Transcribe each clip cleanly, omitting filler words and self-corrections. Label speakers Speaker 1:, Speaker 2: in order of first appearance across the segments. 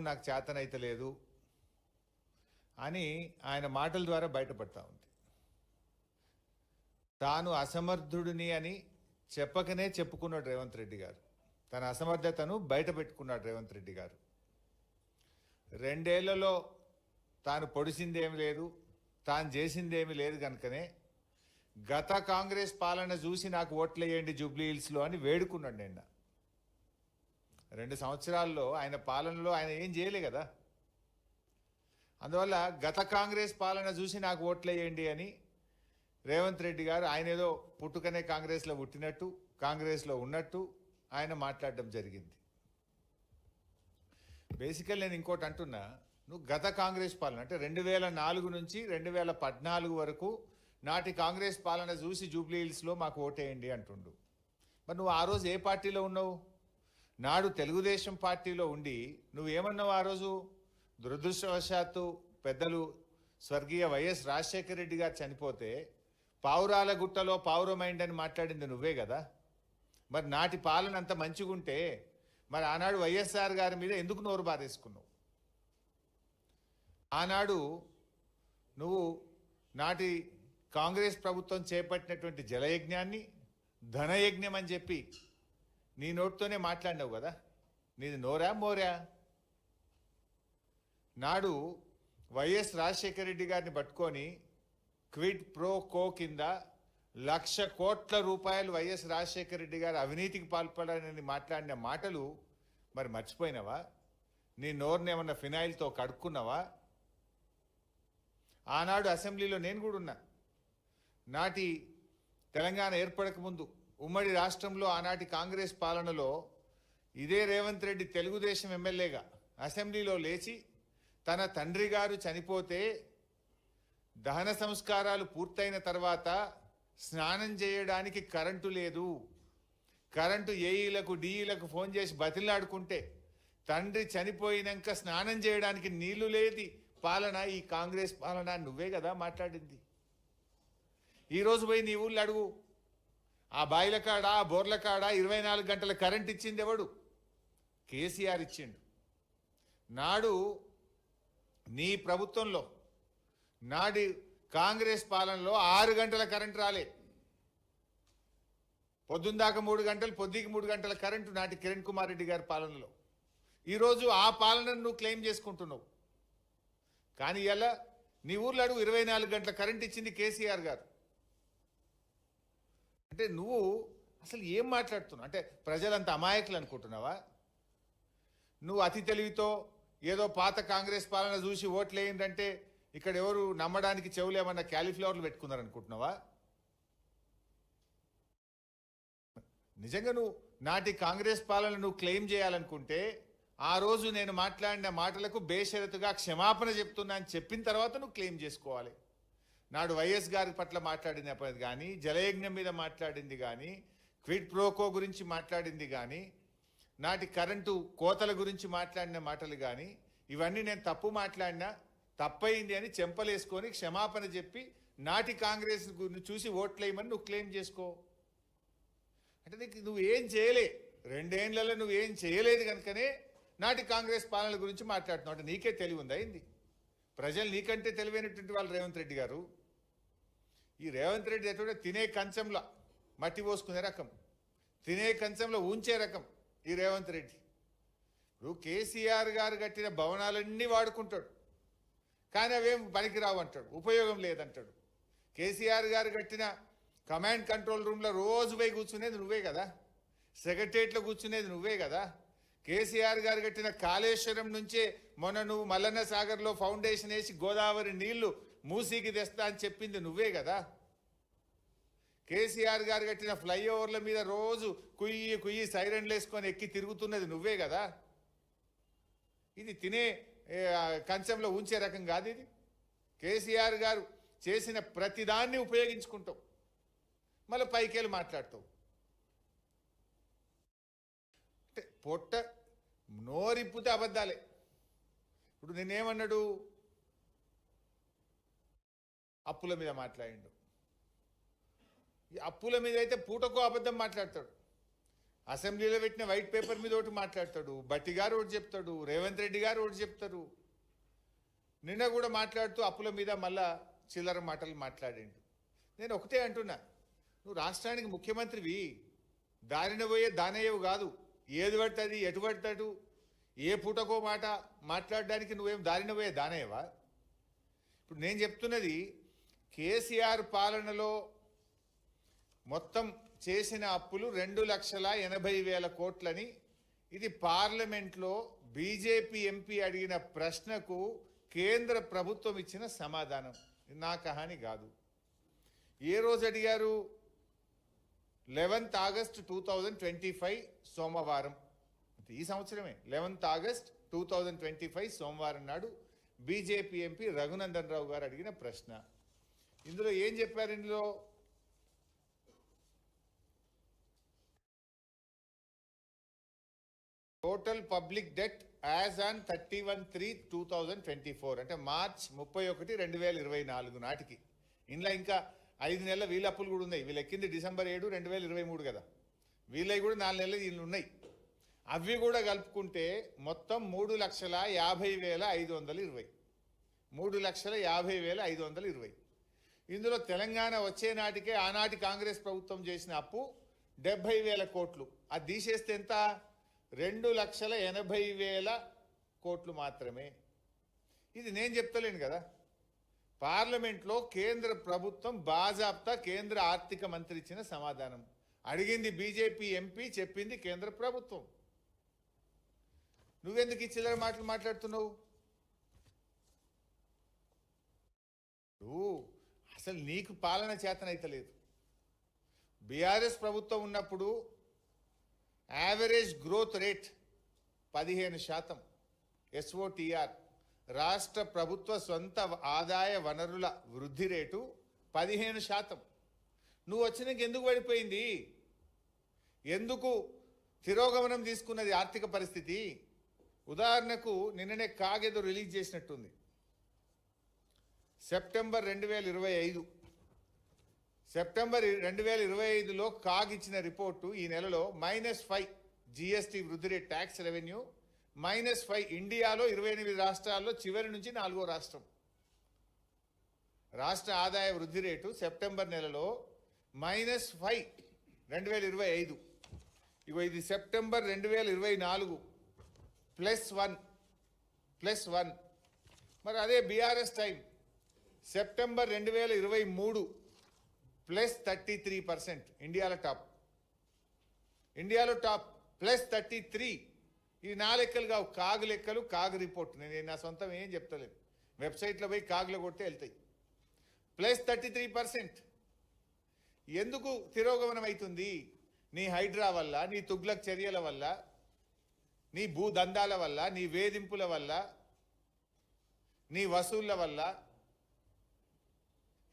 Speaker 1: నాకు చేతనైతే లేదు అని ఆయన మాటల ద్వారా బయటపడతా ఉంది. తాను అసమర్థుడిని అని చెప్పకనే చెప్పుకున్నాడు రేవంత్ రెడ్డి గారు. తన అసమర్థతను బయట పెట్టుకున్నాడు రేవంత్ రెడ్డి గారు. 2 ఏళ్లలో తాను పొడిసిందేమి లేదు, తాను చేసిందేమి లేదు కనుకనే గత కాంగ్రెస్ పాలన చూసి నాకు ఓట్లేయండి జూబ్లీ హిల్స్లో అని వేడుకున్నాడు. నిన్న 2 సంవత్సరాల్లో ఆయన పాలనలో ఆయన ఏం చేయలే కదా. అందువల్ల గత కాంగ్రెస్ పాలన చూసి నాకు ఓట్లేయండి అని రేవంత్ రెడ్డి గారు ఆయన ఏదో పుట్టుకనే కాంగ్రెస్లో పుట్టినట్టు, కాంగ్రెస్లో ఉన్నట్టు ఆయన మాట్లాడడం జరిగింది. బేసికల్ నేను ఇంకోటి అంటున్నా, నువ్వు గత కాంగ్రెస్ పాలన అంటే 2004 నుంచి 2014 వరకు నాటి కాంగ్రెస్ పాలన చూసి జూబ్లీ హిల్స్లో మాకు ఓటేయండి అంటుండు. మరి నువ్వు ఆ రోజు ఏ పార్టీలో ఉన్నావు? నాడు తెలుగుదేశం పార్టీలో ఉండి నువ్వేమన్నావు ఆ రోజు? దురదృష్టవశాత్తు పెద్దలు స్వర్గీయ వైఎస్ రాజశేఖర రెడ్డి గారు చనిపోతే పావురాల గుట్టలో పావురమైండ్ అని మాట్లాడింది నువ్వే కదా. మరి నాటి పాలన అంత మంచిగుంటే మరి ఆనాడు వైఎస్ఆర్ గారి మీద ఎందుకు నోరు బారేసుకున్నావు? ఆనాడు నువ్వు నాటి కాంగ్రెస్ ప్రభుత్వం చేపట్టినటువంటి జలయజ్ఞాన్ని ధనయజ్ఞం అని చెప్పి నీ నోటితోనే మాట్లాడినావు కదా. నీది నోరా మోరా? నాడు వైఎస్ రాజశేఖర రెడ్డి గారిని పట్టుకొని క్విడ్ ప్రో కో కింద 1,00,000 కోట్ల రూపాయలు వైఎస్ రాజశేఖర రెడ్డి గారు అవినీతికి పాల్పడాలని మాట్లాడిన మాటలు మరి మర్చిపోయినావా? నీ నోరుని ఏమన్నా ఫినాయిల్తో కడుక్కున్నావా? ఆనాడు అసెంబ్లీలో నేను కూడా ఉన్నా. నాటి తెలంగాణ ఏర్పడక ముందు ఉమ్మడి రాష్ట్రంలో ఆనాటి కాంగ్రెస్ పాలనలో ఇదే రేవంత్ రెడ్డి తెలుగుదేశం ఎమ్మెల్యేగా అసెంబ్లీలో లేచి తన తండ్రి గారు చనిపోతే దహన సంస్కారాలు పూర్తయిన తర్వాత స్నానం చేయడానికి కరెంటు లేదు, కరెంటు ఏఈలకు డిఈలకు ఫోన్ చేసి బతిలాడుకుంటే తండ్రి చనిపోయినాక స్నానం చేయడానికి నీళ్లు లేది పాలన ఈ కాంగ్రెస్ పాలన నువ్వే కదా మాట్లాడింది. ఈరోజు పోయి నీ ఊళ్ళో అడుగు, ఆ బాయిల కాడ ఆ బోర్ల కాడ 24 గంటల కరెంట్ ఇచ్చింది ఎవడు? కేసీఆర్ ఇచ్చిండు. నాడు నీ ప్రభుత్వంలో నాడి కాంగ్రెస్ పాలనలో 6 గంటల కరెంటు రాలే. పొద్దుందాకా 3 గంటలు, పొద్దుకి 3 గంటల కరెంటు నాటి కిరణ్ కుమార్ రెడ్డి గారి పాలనలో. ఈరోజు ఆ పాలనను నువ్వు క్లెయిమ్ చేసుకుంటున్నావు. కానీ ఇలా నీ ఊర్లో అడుగు 24 గంటల కరెంట్ ఇచ్చింది కేసీఆర్ గారు. అంటే నువ్వు అసలు ఏం మాట్లాడుతున్నావు? అంటే ప్రజలంత అమాయకులు అనుకుంటున్నావా? నువ్వు అతి తెలివితో ఏదో పాత కాంగ్రెస్ పాలన చూసి ఓట్లు వేయిందంటే ఇక్కడ ఎవరు నమ్మడానికి చెవులు ఏమన్నా క్యాలీఫ్లవర్లు పెట్టుకున్నారు అనుకుంటున్నావా? నిజంగా నువ్వు నాటి కాంగ్రెస్ పాలన నువ్వు క్లెయిమ్ చేయాలనుకుంటే ఆ రోజు నేను మాట్లాడిన మాటలకు బేషరతుగా క్షమాపణ చెప్తున్నా అని చెప్పిన తర్వాత నువ్వు క్లెయిమ్ చేసుకోవాలి. నాడు వైఎస్ గారి పట్ల మాట్లాడినది కానీ, జలయజ్ఞం మీద మాట్లాడింది కానీ, క్విడ్ ప్రోకో గురించి మాట్లాడింది కానీ, నాటి కరెంటు కోతల గురించి మాట్లాడిన మాటలు కానీ, ఇవన్నీ నేను తప్పు మాట్లాడినా తప్పయింది అని చెంపలేసుకొని క్షమాపణ చెప్పి నాటి కాంగ్రెస్ చూసి ఓట్లేయమని నువ్వు క్లెయిమ్ చేసుకో. అంటే నీకు నువ్వేం చేయలే, 2 ఏళ్లలో నువ్వేం చేయలేదు కనుకనే నాటి కాంగ్రెస్ పాలన గురించి మాట్లాడుతున్నావు. అంటే నీకే తెలివి ఉందా ఏంది? ప్రజలు నీకంటే తెలివైనటువంటి వాళ్ళు రేవంత్ రెడ్డి గారు. ఈ రేవంత్ రెడ్డి ఎటువంటి తినే కంచంలో మట్టి పోసుకునే రకం, తినే కంచంలో ఉంచే రకం ఈ రేవంత్ రెడ్డి. ఇప్పుడు కేసీఆర్ గారు కట్టిన భవనాలన్నీ వాడుకుంటాడు, కానీ అవేం పనికిరావు అంటాడు, ఉపయోగం లేదంటాడు. కేసీఆర్ గారు కట్టిన కమాండ్ కంట్రోల్ రూమ్లో రోజు పోయి కూర్చునేది నువ్వే కదా, సెక్రటరియట్లో కూర్చునేది నువ్వే కదా. కేసీఆర్ గారు కట్టిన కాళేశ్వరం నుంచే మొన్న నువ్వు మల్లన్న సాగర్లో ఫౌండేషన్ వేసి గోదావరి నీళ్లు మూసీకి తెస్తా అని చెప్పింది నువ్వే కదా. కేసీఆర్ గారు కట్టిన ఫ్లైఓవర్ల మీద రోజు కుయ్యి కుయ్యి సైరన్లు వేసుకొని ఎక్కి తిరుగుతున్నది నువ్వే కదా. ఇది తినే కంచంలో ఉంచే రకం కాదు ఇది. కేసీఆర్ గారు చేసిన ప్రతిదాన్ని ఉపయోగించుకుంటావు, మళ్ళీ పైకేళ్ళు మాట్లాడతావు. అంటే పొట్ట నోరిప్పుతే అబద్ధాలే. ఇప్పుడు నేనేమన్నాడు? అప్పుల మీద మాట్లాడిండు. ఈ అప్పుల మీద అయితే పూటకో అబద్ధం మాట్లాడతాడు. అసెంబ్లీలో పెట్టిన వైట్ పేపర్ మీద ఒకటి మాట్లాడతాడు, బట్టి గారు ఒకటి చెప్తాడు, రేవంత్ రెడ్డి గారు ఒకటి చెప్తారు. నిన్న కూడా మాట్లాడుతూ అప్పుల మీద మళ్ళా చిల్లర మాటలు మాట్లాడిండు. నేను ఒకటే అంటున్నా, నువ్వు రాష్ట్రానికి ముఖ్యమంత్రివి, దారిన పోయే దానయ్యవు కాదు. ఏది పడుతుంది ఎటు పడతాడు ఏ పూటకో మాట మాట్లాడడానికి నువ్వేం దారిన పోయే దానయ్యవా? ఇప్పుడు నేను చెప్తున్నది కేసీఆర్ పాలనలో మొత్తం చేసిన అప్పులు 2,80,000 కోట్లని. ఇది పార్లమెంట్లో బీజేపీ ఎంపీ అడిగిన ప్రశ్నకు కేంద్ర ప్రభుత్వం ఇచ్చిన సమాధానం. నా కహాని కాదు. ఏ రోజు అడిగారు? 11th ఆగస్ట్ 2025 సోమవారం, ఈ సంవత్సరమే 11th ఆగస్ట్ 2025 సోమవారం నాడు బీజేపీ ఎంపీ రఘునందన్ రావు గారు అడిగిన ప్రశ్న. ఇందులో ఏం చెప్పారు? ఇందులో total public debt as on 31/3/2024 అంటే మార్చ్ 31, 2024 నాటికి. ఇందులో ఇంకా 5 నెలల వీళ్ళ అప్పులు కూడా ఉన్నాయి. వీళ్ళు ఎక్కింది December 7, 2023 కదా. వీళ్ళవి కూడా 4 నెలలు వీళ్ళు ఉన్నాయి. అవి కూడా కలుపుకుంటే మొత్తం 3,50,520. 3,50,520. ఇందులో తెలంగాణ వచ్చే నాటికే ఆనాటి కాంగ్రెస్ ప్రభుత్వం చేసిన అప్పు 70,000 కోట్లు. అది తీసేస్తే ఎంత? 2,80,000 కోట్లు మాత్రమే. ఇది నేను చెప్తలేను కదా. పార్లమెంట్లో కేంద్ర ప్రభుత్వం బాజాప్తా కేంద్ర ఆర్థిక మంత్రి ఇచ్చిన సమాధానం. అడిగింది బీజేపీ ఎంపీ, చెప్పింది కేంద్ర ప్రభుత్వం. నువ్వెందుకు ఈ చిల్లర మాటలు మాట్లాడుతున్నావు? అసలు నీకు పాలన చేతనైతలేదు. బీఆర్ఎస్ ప్రభుత్వం ఉన్నప్పుడు యావరేజ్ గ్రోత్ రేట్ 15%, SOTR రాష్ట్ర ప్రభుత్వ సొంత ఆదాయ వనరుల వృద్ధి రేటు 15%. నువ్వు వచ్చినాక ఎందుకు పడిపోయింది? ఎందుకు తిరోగమనం తీసుకున్నది ఆర్థిక పరిస్థితి? ఉదాహరణకు నిన్ననే కాగేదో రిలీజ్ చేసినట్టుంది. సెప్టెంబర్ 2025 2025లో కాగ్ ఇచ్చిన రిపోర్టు ఈ నెలలో -5 GST వృద్ధి రేట్, ట్యాక్స్ రెవెన్యూ -5. ఇండియాలో 28 రాష్ట్రాల్లో చివరి నుంచి 4వ రాష్ట్రం. రాష్ట్ర ఆదాయ వృద్ధి రేటు సెప్టెంబర్ నెలలో -5 2025. ఇగో ఇది సెప్టెంబర్ 2024 +1. మరి అదే బీఆర్ఎస్ టైం సెప్టెంబర్ 2023 +33%. ఇండియాలో టాప్ +33. ఇవి నా లెక్కలు కావు, కాగు లెక్కలు, కాగు రిపోర్ట్. నేను నా సొంతం ఏం చెప్తలేదు. వెబ్సైట్లో పోయి కాగులో కొడితే వెళ్తాయి. +33%. ఎందుకు తిరోగమనం అవుతుంది? నీ హైడ్రా వల్ల, నీ తుగ్లక్ చర్యల వల్ల, నీ భూదందాల వల్ల, నీ వేధింపుల వల్ల, నీ వసూళ్ల వల్ల.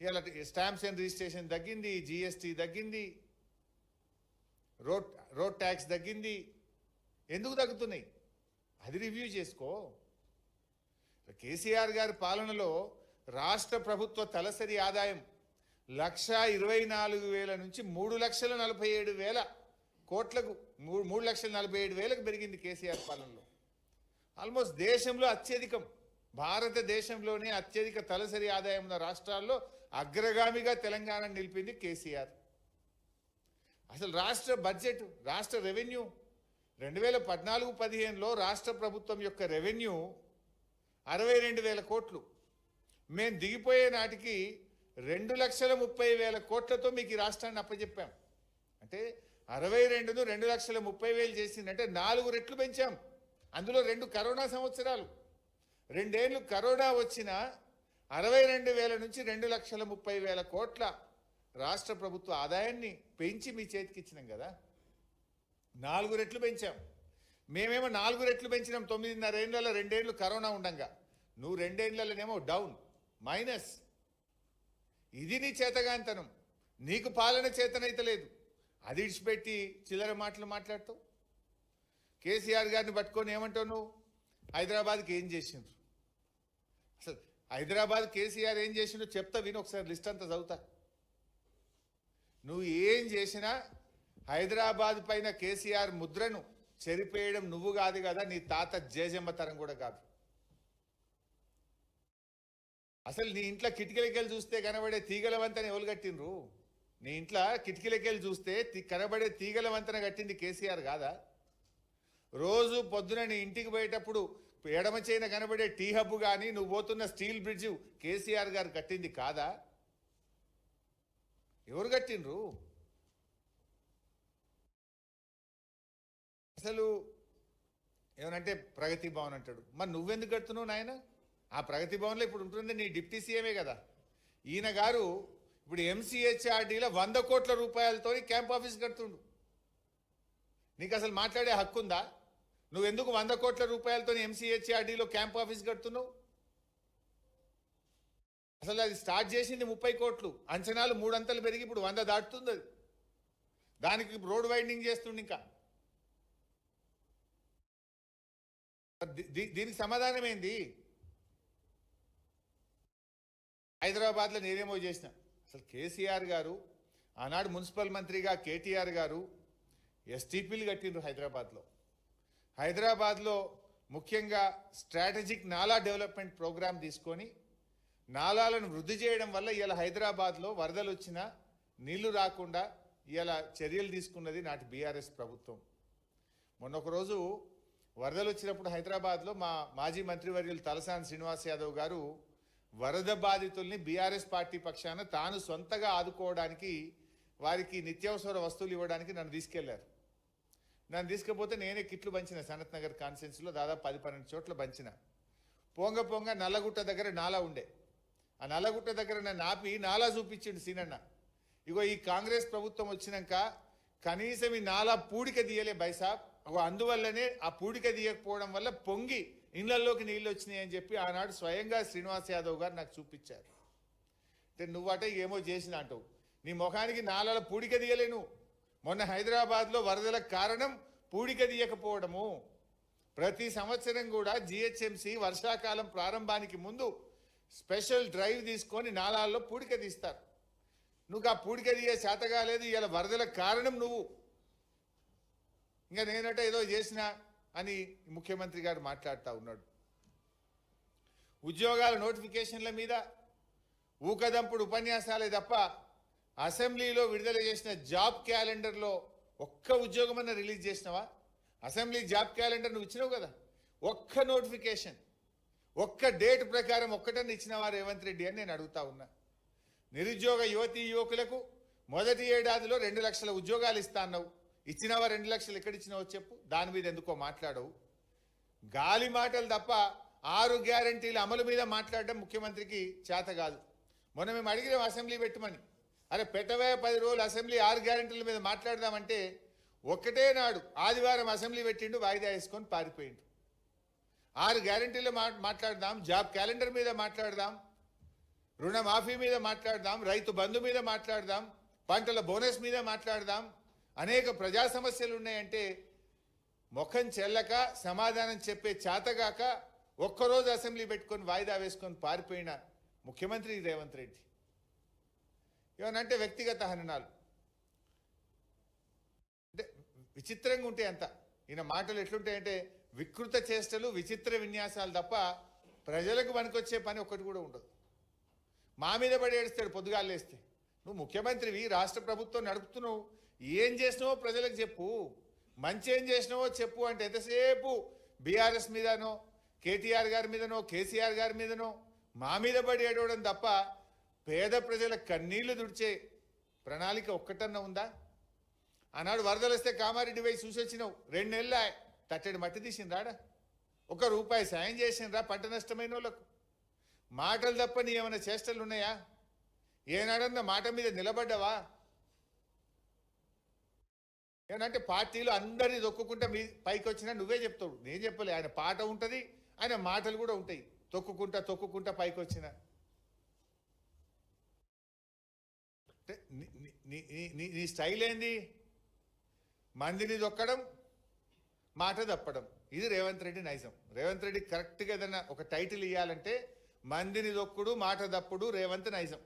Speaker 1: ఇలా స్టాంప్స్ అండ్ రిజిస్ట్రేషన్ తగ్గింది, GST తగ్గింది, రోడ్ ట్యాక్స్ తగ్గింది. ఎందుకు తగ్గుతున్నాయి? అది రివ్యూ చేసుకో. కేసీఆర్ గారి పాలనలో రాష్ట్ర ప్రభుత్వ తలసరి ఆదాయం 1,24,000 నుంచి 3,47,000 కోట్లకు 3,47,000 పెరిగింది కేసీఆర్ పాలనలో. ఆల్మోస్ట్ దేశంలో అత్యధికం. భారతదేశంలోనే అత్యధిక తలసరి ఆదాయం ఉన్న రాష్ట్రాల్లో అగ్రగామిగా తెలంగాణ నిలిపింది కేసీఆర్. అసలు రాష్ట్ర బడ్జెట్, రాష్ట్ర రెవెన్యూ 2014-15లో రాష్ట్ర ప్రభుత్వం యొక్క రెవెన్యూ 62,000 కోట్లు. మేము దిగిపోయే నాటికి 2,30,000 కోట్లతో మీకు ఈ రాష్ట్రాన్ని అప్పచెప్పాం. అంటే 62ను 2,30,000 చేసిందంటే 4 రెట్లు పెంచాం. అందులో 2 కరోనా సంవత్సరాలు. 2 ఏళ్ళు కరోనా వచ్చిన 62,000 నుంచి 2,30,000 కోట్ల రాష్ట్ర ప్రభుత్వ ఆదాయాన్ని పెంచి మీ చేతికి ఇచ్చినాం కదా. 4 రెట్లు పెంచాం. మేమేమో 4 రెట్లు పెంచినాం 9.5 ఏళ్ళలో. 2 ఏళ్ళు కరోనా ఉండంగా. నువ్వు 2 ఏళ్ళలోనేమో డౌన్, మైనస్. ఇది నీ చేతగాంతనం. నీకు పాలన చేతనైతలేదు. అది ఇడిచిపెట్టి చిల్లర మాటలు మాట్లాడతావు. కేసీఆర్ గారిని పట్టుకొని ఏమంటావు నువ్వు? హైదరాబాద్కి ఏం చేసిండ్రు? అసలు హైదరాబాద్ కేసీఆర్ ఏం చేసిండో చెప్తా విని, ఒకసారి లిస్ట్ అంతా చదువుతా. నువ్వు ఏం చేసినా హైదరాబాద్ పైన కేసీఆర్ ముద్రను చెరిపేయడం నువ్వు కాదు కదా, నీ తాత జేజమ్మ తరం కూడా కాదు. అసలు నీ ఇంట్లో కిటికీలకెళ్ళి చూస్తే కనబడే తీగల వంతెన ఎవరు కట్టినరు? నీ ఇంట్లో కిటికీలకెళ్ళి చూస్తే కనబడే తీగల వంతెన కట్టింది కేసీఆర్ కాదా? రోజు పొద్దున నీ ఇంటికి పోయేటప్పుడు ఎడమ చేయిన కనబడే టీ హబ్ కానీ నువ్వు పోతున్న స్టీల్ బ్రిడ్జ్ కేసీఆర్ గారు కట్టింది కాదా? ఎవరు కట్టినరు? అసలు ఏమనంటే ప్రగతి భవన్ అంటాడు. మరి నువ్వెందుకు కడుతున్నావు నాయన? ఆ ప్రగతి భవన్లో ఇప్పుడు ఉంటుంది నీ డిప్టీ సీఎమే కదా. ఈయన గారు ఇప్పుడు ఎంసీహెచ్ఆర్డీలో 100 కోట్ల రూపాయలతో క్యాంప్ ఆఫీస్ కడుతుండు. నీకు అసలు మాట్లాడే హక్కు ఉందా? నువ్వెందుకు 100 కోట్ల రూపాయలతో ఎంసీహెచ్ఆర్డీలో క్యాంప్ ఆఫీస్ కడుతున్నావు? అసలు అది స్టార్ట్ చేసింది 30 కోట్లు, అంచనాలు 3 అంతలు పెరిగి ఇప్పుడు 100 దాటుతుంది. అది దానికి రోడ్ వైండింగ్ చేస్తుండే. ఇంకా దీనికి సమాధానం ఏంది? హైదరాబాద్లో నేనేమో చేసిన. అసలు కేసీఆర్ గారు ఆనాడు మున్సిపల్ మంత్రిగా కేటీఆర్ గారు ఎస్టీపీలు కట్టిండ్రు హైదరాబాద్లో. హైదరాబాద్లో ముఖ్యంగా స్ట్రాటజిక్ నాలా డెవలప్మెంట్ ప్రోగ్రామ్ తీసుకొని నాలాలను వృద్ధి చేయడం వల్ల ఇవాళ హైదరాబాద్లో వరదలు వచ్చినా నీళ్లు రాకుండా ఇవాళ చర్యలు తీసుకున్నది నాటి బీఆర్ఎస్ ప్రభుత్వం. మొన్న ఒక రోజు వరదలు వచ్చినప్పుడు హైదరాబాద్లో మా మాజీ మంత్రివర్యులు తలసాని శ్రీనివాస్ యాదవ్ గారు వరద బాధితుల్ని బీఆర్ఎస్ పార్టీ పక్షాన తాను సొంతగా ఆదుకోవడానికి వారికి నిత్యావసర వస్తువులు ఇవ్వడానికి నన్ను తీసుకెళ్లారు. నన్ను తీసుకపోతే నేనే కిట్లు పంచిన. సనత్ నగర్ కాన్స్టిట్యున్సీలో దాదాపు 10-12 చోట్ల పంచిన. పొంగ నల్లగుట్ట దగ్గర నాలా ఉండే. ఆ నల్లగుట్ట దగ్గర నన్ను ఆపి నాలా చూపించిండు సీనన్న. ఇగో ఈ కాంగ్రెస్ ప్రభుత్వం వచ్చినాక కనీసం ఈ నాలా పూడిక తీయలే బైసాబ్, అందువల్లనే ఆ పూడిక తీయకపోవడం వల్ల పొంగి ఇళ్లలోకి నీళ్ళు వచ్చినాయి అని చెప్పి ఆనాడు స్వయంగా శ్రీనివాస్ యాదవ్ గారు నాకు చూపించారు. అంటే నువ్వట ఏమో చేసిన అంటావు. నీ ముఖానికి నాలాల పూడిక తీయలేను. మొన్న హైదరాబాద్లో వరదలకు కారణం పూడిక తీయకపోవడము. ప్రతి సంవత్సరం కూడా జిహెచ్ఎంసీ వర్షాకాలం ప్రారంభానికి ముందు స్పెషల్ డ్రైవ్ తీసుకొని నాలాల్లో పూడిక తీస్తారు. నువ్వు ఆ పూడిక తీయ చేత కాలేదు. ఇలా వరదలకు కారణం నువ్వు. ఇంకా నేనట ఏదో చేసినా అని ముఖ్యమంత్రి గారు మాట్లాడుతూ ఉన్నాడు. ఉద్యోగాల నోటిఫికేషన్ల మీద ఊకదంపుడు ఉపన్యాసాలే తప్ప అసెంబ్లీలో విడుదల చేసిన జాబ్ క్యాలెండర్లో ఒక్క ఉద్యోగమన్నా రిలీజ్ చేసినావా? అసెంబ్లీ జాబ్ క్యాలెండర్ నువ్వు ఇచ్చినావు కదా. ఒక్క నోటిఫికేషన్, ఒక్క డేట్ ప్రకారం ఒక్కటన్నా ఇచ్చినవా రేవంత్ రెడ్డి అని నేను అడుగుతా ఉన్నా. నిరుద్యోగ యువతీ యువకులకు మొదటి ఏడాదిలో 2 లక్షల ఉద్యోగాలు ఇస్తా అన్నావు. ఇచ్చినవా? 2 లక్షలు ఎక్కడిచ్చినావో చెప్పు. దాని మీద ఎందుకో మాట్లాడవు. గాలి మాటలు తప్ప 6 గ్యారంటీల అమలు మీద మాట్లాడడం ముఖ్యమంత్రికి చేత కాదు. మొన్న మేము అడిగినాం అసెంబ్లీ పెట్టమని. అరే పెట్టవే 10 రోజులు అసెంబ్లీ 6 గ్యారంటీల మీద మాట్లాడదామంటే ఒక్కటే నాడు ఆదివారం అసెంబ్లీ పెట్టిండు, వాయిదా వేసుకొని పారిపోయిండు. 6 గ్యారంటీలు మాట్లాడదాం, జాబ్ క్యాలెండర్ మీద మాట్లాడదాం, రుణమాఫీ మీద మాట్లాడదాం, రైతు బంధు మీద మాట్లాడదాం, పంటల బోనస్ మీద మాట్లాడదాం, అనేక ప్రజా సమస్యలు ఉన్నాయంటే ముఖం చెల్లక సమాధానం చెప్పే చేతగాక ఒక్కరోజు అసెంబ్లీ పెట్టుకొని వాయిదా వేసుకొని పారిపోయిన ముఖ్యమంత్రి రేవంత్ రెడ్డి. ఏమనంటే వ్యక్తిగత హననాలు అంటే విచిత్రంగా ఉంటాయి. అంత ఈయన మాటలు ఎట్లుంటాయంటే వికృత చేష్టలు, విచిత్ర విన్యాసాలు తప్ప ప్రజలకు పనికొచ్చే పని ఒక్కటి కూడా ఉండదు. మా మీద పడి ఏడుస్తాడు పొద్దుగాలు లేస్తే. నువ్వు ముఖ్యమంత్రివి, రాష్ట్ర ప్రభుత్వం నడుపుతున్నావు, ఏం చేసినావో ప్రజలకు చెప్పు, మంచి ఏం చేసినావో చెప్పు. అంటే ఎంతసేపు బీఆర్ఎస్ మీదనో, కేటీఆర్ గారి మీదనో, కేసీఆర్ గారి మీదనో మా మీద పడి ఏడవడం తప్ప పేద ప్రజల కన్నీళ్లు దుడిచే ప్రణాళిక ఒక్కటన్నా ఉందా? ఆనాడు వరదలు వస్తే కామారెడ్డి పోయి చూసొచ్చినావు. 2 నెలలు తట్టడి మట్టి తీసిండ్రాడా? ₹1 సాయం చేసిండ్రా పంట నష్టమైన వాళ్ళకు? మాటలు తప్ప నీ ఏమైనా చేష్టలు ఉన్నాయా? ఏనాడన్నా మాట మీద నిలబడ్డావా? ఏమంటే పార్టీలో అందరినీ దొక్కుకుంటా మీ పైకి వచ్చినా నువ్వే చెప్తావు, నేను చెప్పలే. ఆయన పాట ఉంటుంది, ఆయన మాటలు కూడా ఉంటాయి. తొక్కుకుంటా పైకి వచ్చిన నీ స్టైల్ ఏంది? మందిని దొక్కడం, మాట తప్పడం. ఇది రేవంత్ రెడ్డి నైజం. రేవంత్ రెడ్డి కరెక్ట్గా ఏదైనా ఒక టైటిల్ ఇవ్వాలంటే మందిని దొక్కుడు, మాట తప్పుడు రేవంత్ నైజం.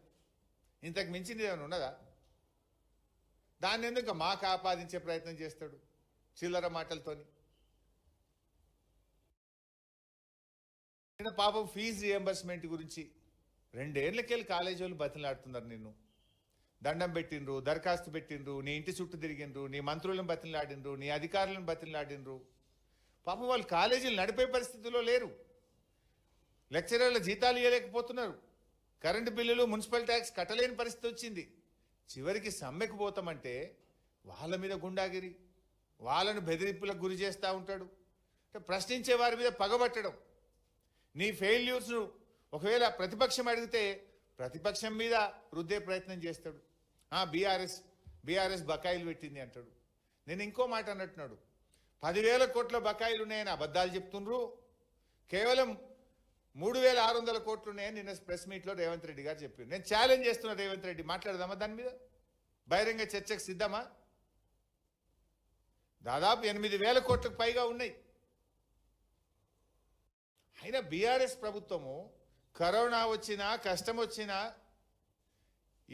Speaker 1: ఇంతకు మించింది ఏమైనా ఉన్నదా? దాన్ని ఎందుకు మాకు ఆపాదించే ప్రయత్నం చేస్తాడు చిల్లర మాటలతోని. పాపం ఫీజు రియంబర్స్మెంట్ గురించి 2 ఏళ్లకెళ్ళి కాలేజీ వాళ్ళు బతిలాడుతున్నారు. నిన్ను దండం పెట్టిండ్రు, దరఖాస్తు పెట్టిండ్రు, నీ ఇంటి చుట్టూ తిరిగిండ్రు, నీ మంత్రులను బతిలాడిండ్రు, నీ అధికారులను బతిలాడిండ్రు. పాపం వాళ్ళు కాలేజీలు నడిపే పరిస్థితిలో లేరు. లెక్చరర్ల జీతాలు ఇవ్వలేకపోతున్నారు. కరెంటు బిల్లులు, మున్సిపల్ ట్యాక్స్ కట్టలేని పరిస్థితి వచ్చింది. చివరికి సమ్మెకు పోతామంటే వాళ్ళ మీద గుండాగిరి, వాళ్ళను బెదిరింపులకు గురి చేస్తూ ఉంటాడు. ప్రశ్నించే వారి మీద పగబట్టడం. నీ ఫెయిల్యూర్స్ను ఒకవేళ ప్రతిపక్షం అడిగితే ప్రతిపక్షం మీద రుద్దే ప్రయత్నం చేస్తాడు. బీఆర్ఎస్ బకాయిలు పెట్టింది అంటాడు. నేను ఇంకో మాట అన్నట్టున్నాడు, 10,000 కోట్ల బకాయిలు ఉన్నాయని అబద్ధాలు చెప్తుండ్రు. కేవలం 3,600 కోట్లు ఉన్నాయని నిన్న ప్రెస్ మీట్లో రేవంత్ రెడ్డి గారు చెప్పారు. నేను ఛాలెంజ్ చేస్తున్నా, రేవంత్ రెడ్డి మాట్లాడదామా దాని మీద? బహిరంగ చర్చకు సిద్ధమా? దాదాపు 8,000 కోట్లకు పైగా ఉన్నాయి. అయినా బీఆర్ఎస్ ప్రభుత్వము కరోనా వచ్చినా కష్టం వచ్చినా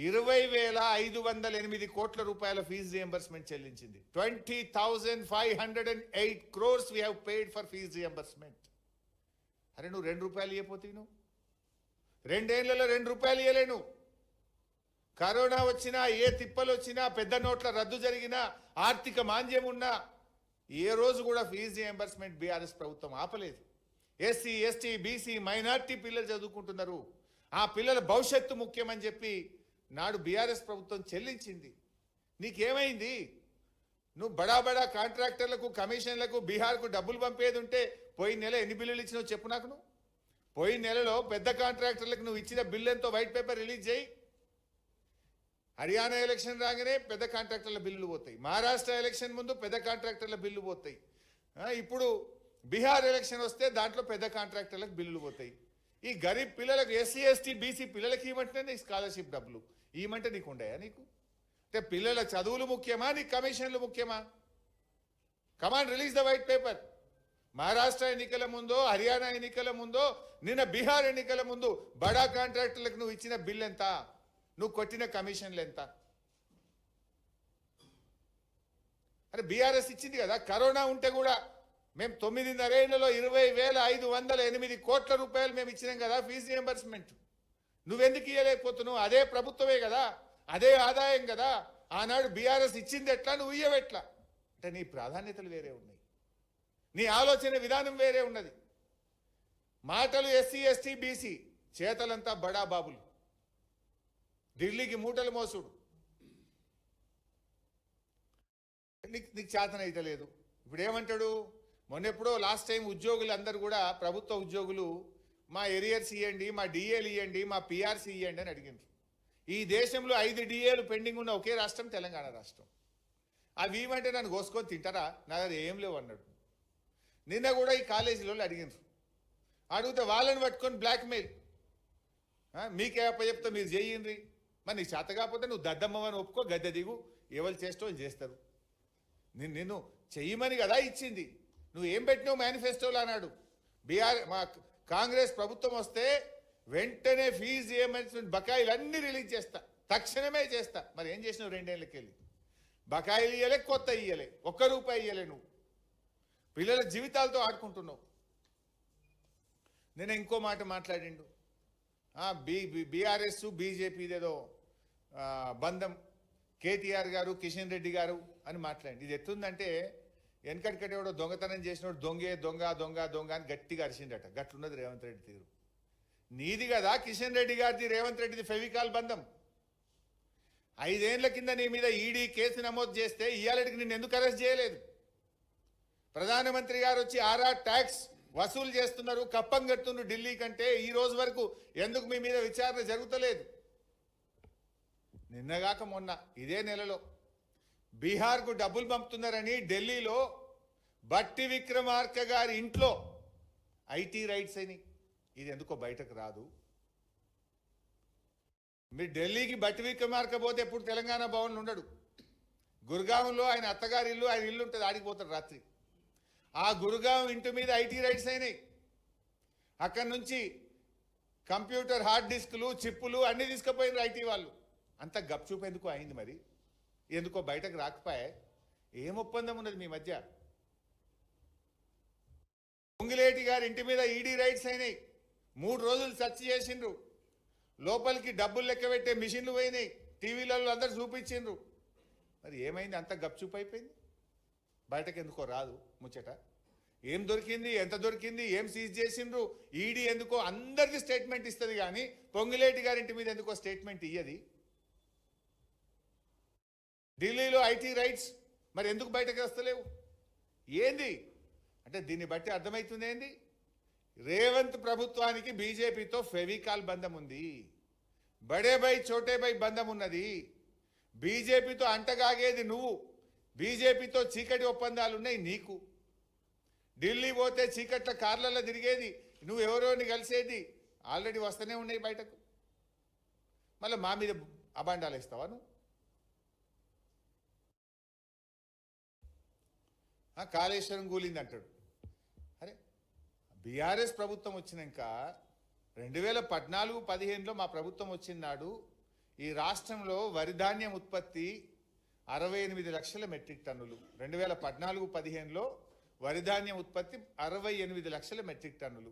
Speaker 1: 20,508 కోట్ల రూపాయల fee reimbursement చెల్లించింది. 20,508 crores we have paid for fees reimbursement. అరే నువ్వు 2 రూపాయలు ఇవ్వపోతే నువ్వు 2 ఏళ్లలో 2 రూపాయలు ఇవ్వలేను. కరోనా వచ్చినా, ఏ తిప్పలు వచ్చినా, పెద్ద నోట్ల రద్దు జరిగినా, ఆర్థిక మాంద్యం ఉన్నా ఏ రోజు కూడా ఫీజు రియంబర్స్మెంట్ బీఆర్ఎస్ ప్రభుత్వం ఆపలేదు. ఎస్సీ, ఎస్టీ, బీసీ, మైనార్టీ పిల్లలు చదువుకుంటున్నారు. ఆ పిల్లల భవిష్యత్తు ముఖ్యమని చెప్పి నాడు బీఆర్ఎస్ ప్రభుత్వం చెల్లించింది. నీకేమైంది? నువ్వు బడా బడా కాంట్రాక్టర్లకు, కమిషన్లకు, బీహార్కు డబ్బులు పంపేది ఉంటే పోయిన నెల ఎన్ని బిల్లులు ఇచ్చినావు చెప్పు నాకు. నువ్వు పోయిన నెలలో పెద్ద కాంట్రాక్టర్లకు నువ్వు ఇచ్చిన బిల్లు ఎంతో వైట్ పేపర్ రిలీజ్ చేయి. హర్యానా ఎలక్షన్ రాగానే పెద్ద కాంట్రాక్టర్ల బిల్లులు పోతాయి. మహారాష్ట్ర ఎలక్షన్ ముందు పెద్ద కాంట్రాక్టర్ల బిల్లు పోతాయి. ఇప్పుడు బీహార్ ఎలక్షన్ వస్తే దాంట్లో పెద్ద కాంట్రాక్టర్లకు బిల్లులు పోతాయి. ఈ గరీబ్ పిల్లలకు, ఎస్సీ, ఎస్టీ, బీసీ పిల్లలకి ఇవ్వమంటే నీకు స్కాలర్షిప్ డబ్బులు ఇవ్వమంటే నీకు ఉండయా? నీకు అంటే పిల్లల చదువులు ముఖ్యమా, నీకు కమిషన్లు ముఖ్యమా? Command release the white paper. Maharashtra ఎన్నికల ముందో, హర్యానా ఎన్నికల ముందో, నిన్న బీహార్ ఎన్నికల ముందు బడా కాంట్రాక్టర్లకు నువ్వు ఇచ్చిన బిల్ ఎంత, నువ్వు కొట్టిన కమిషన్లు ఎంత? అరే బీఆర్ఎస్ ఇచ్చింది కదా. కరోనా ఉంటే కూడా మేము 9.5 ఏళ్లలో 20,508 కోట్ల రూపాయలు మేము ఇచ్చినాం కదా ఫీజు రియంబర్స్మెంట్. నువ్వెందుకు ఇవ్వలేకపోతున్నావు? అదే ప్రభుత్వమే కదా, అదే ఆదాయం కదా. ఆనాడు బీఆర్ఎస్ ఇచ్చింది ఎట్లా, నువ్వు ఇయ్యవెట్లా? అంటే నీ ప్రాధాన్యతలు వేరే ఉన్నాయి, నీ ఆలోచన విధానం వేరే ఉన్నది. మాటలు ఎస్సీ, ఎస్టీ, బీసీ, చేతలంతా బడా బాబులు, ఢిల్లీకి మూటలు మోసుడు. నీకు చేతన అయితే లేదు. ఇప్పుడు ఏమంటాడు? మొన్నెప్పుడో లాస్ట్ టైం ఉద్యోగులు అందరూ కూడా, ప్రభుత్వ ఉద్యోగులు, మా ఎరియర్స్ ఇవ్వండి, మా డిఏలు ఇవ్వండి, మా పిఆర్సీ ఇవ్వండి అని అడిగినారు. ఈ దేశంలో 5 డిఏలు పెండింగ్ ఉన్న ఒకే రాష్ట్రం తెలంగాణ రాష్ట్రం. అవి ఇవ్వమంటే నన్ను కోసుకొని తింటారా? నా దగ్గర ఏం లేవు అన్నాడు. నిన్న కూడా ఈ కాలేజీలో అడిగినారు. అడిగితే వాళ్ళని పట్టుకొని బ్లాక్మెయిల్, మీకే చెప్తా మీరు చేయండి, మరి నీకు చేత కాకపోతే నువ్వు దద్దమ్మని ఒప్పుకో, గద్దె దిగు, ఎవరు చేస్తో చేస్తారు. నిన్ను చెయ్యమని కదా ఇచ్చింది. నువ్వు ఏం పెట్టినావు మేనిఫెస్టోలో అన్నాడు. మా కాంగ్రెస్ ప్రభుత్వం వస్తే వెంటనే ఫీజు రియంబర్స్మెంట్ బకాయిలు అన్నీ రిలీజ్ చేస్తా, తక్షణమే చేస్తా. మరి ఏం చేసినావు? 2 ఏళ్ళకి వెళ్ళి బకాయిలు ఇయ్యలే, కొత్త ఇయ్యలే, 1 రూపాయి ఇయ్యలే. నువ్వు పిల్లల జీవితాలతో ఆడుకుంటున్నావు. నేను ఇంకో మాట మాట్లాడిండు, బీఆర్ఎస్ బీజేపీదేదో బంధం, కేటీఆర్ గారు, కిషన్ రెడ్డి గారు అని మాట్లాడింది. ఇది ఎట్లుందంటే, వెనకటికటి ఎవడో దొంగతనం చేసినోడు దొంగే దొంగ దొంగ దొంగ అని గట్టిగా అరిచిండట. గట్లున్నది రేవంత్ రెడ్డి తీరు. నీది కదా కిషన్ రెడ్డి గారిది, రేవంత్ రెడ్డిది ఫెవికాల్ బంధం. 5 ఏళ్ల కింద నీ మీద ఈడీ కేసు నమోదు చేస్తే ఇవాళకి నిన్ను ఎందుకు అరెస్ట్ చేయలేదు? ప్రధానమంత్రి గారు వచ్చి ట్యాక్స్ వసూలు చేస్తున్నారు, కప్పం కడుతున్నారు ఢిల్లీ కంటే, ఈ రోజు వరకు ఎందుకు మీ మీద విచారణ జరుగుతలేదు? నిన్నగాక మొన్న ఇదే నెలలో బీహార్కు డబ్బులు పంపుతున్నారని ఢిల్లీలో బట్టి విక్రమార్క గారి ఇంట్లో ఐటీ రైట్స్ అని, ఇది ఎందుకో బయటకు రాదు. మీరు ఢిల్లీకి బట్టి విక్రమార్క పోతే ఎప్పుడు తెలంగాణ భవన్లో ఉండడు. గురుగాంలో ఆయన అత్తగారి ఇల్లు, ఆయన ఇల్లు ఉంటుంది, ఆడిపోతారు రాత్రి. ఆ గురుగాం ఇంటి మీద ఐటీ రైట్స్ అయినాయి. అక్కడి నుంచి కంప్యూటర్ హార్డ్ డిస్కులు, చిప్పులు అన్నీ తీసుకుపోయినారు ఐటీ వాళ్ళు. అంత గప్చూప్ ఎందుకు అయింది? మరి ఎందుకో బయటకు రాకపోయే. ఏం ఒప్పందం ఉన్నది మీ మధ్య? పొంగిలేటి గారి ఇంటి మీద ఈడీ రైట్స్ అయినాయి. 3 రోజులు సెర్చ్ చేసిండ్రు. లోపలికి డబ్బులు లెక్క పెట్టే మిషన్లు పోయినాయి. టీవీలలో అందరు చూపించిండ్రు. మరి ఏమైంది? అంత గప్చుప్ అయిపోయింది. బయటకు ఎందుకో రాదు ముచ్చట. ఏం దొరికింది, ఎంత దొరికింది, ఏం సీజ్ చేసిండ్రు? ఈడీ ఎందుకో అందరికీ స్టేట్మెంట్ ఇస్తుంది, కానీ పొంగిలేటి గారి ఇంటి మీద ఎందుకో స్టేట్మెంట్ ఇయ్యది. ఢిల్లీలో ఐటీ రైట్స్ మరి ఎందుకు బయటకు వస్తలేవు? ఏంది అంటే దీన్ని బట్టి అర్థమవుతుంది ఏంది? రేవంత్ ప్రభుత్వానికి బీజేపీతో ఫెవికాల్ బంధం ఉంది, బడే బై చోటే బై బంధం ఉన్నది. బీజేపీతో అంటగాగేది నువ్వు, బీజేపీతో చీకటి ఒప్పందాలున్నాయి నీకు. ఢిల్లీ పోతే చీకట్ల కార్లలో తిరిగేది నువ్వు, ఎవరోని కలిసేది ఆల్రెడీ వస్తూనే ఉన్నాయి బయటకు. మళ్ళీ మా మీద అబాండాలు ఇస్తావా నువ్వు? కాళేశ్వరం కూలింది అంటాడు. అరే, బీఆర్ఎస్ ప్రభుత్వం వచ్చినాక 2014-15లో మా ప్రభుత్వం వచ్చినాడు ఈ రాష్ట్రంలో వరి ధాన్యం ఉత్పత్తి 68 లక్షల మెట్రిక్ టన్నులు. 2014-15లో వరి ధాన్యం ఉత్పత్తి 68 లక్షల మెట్రిక్ టన్నులు.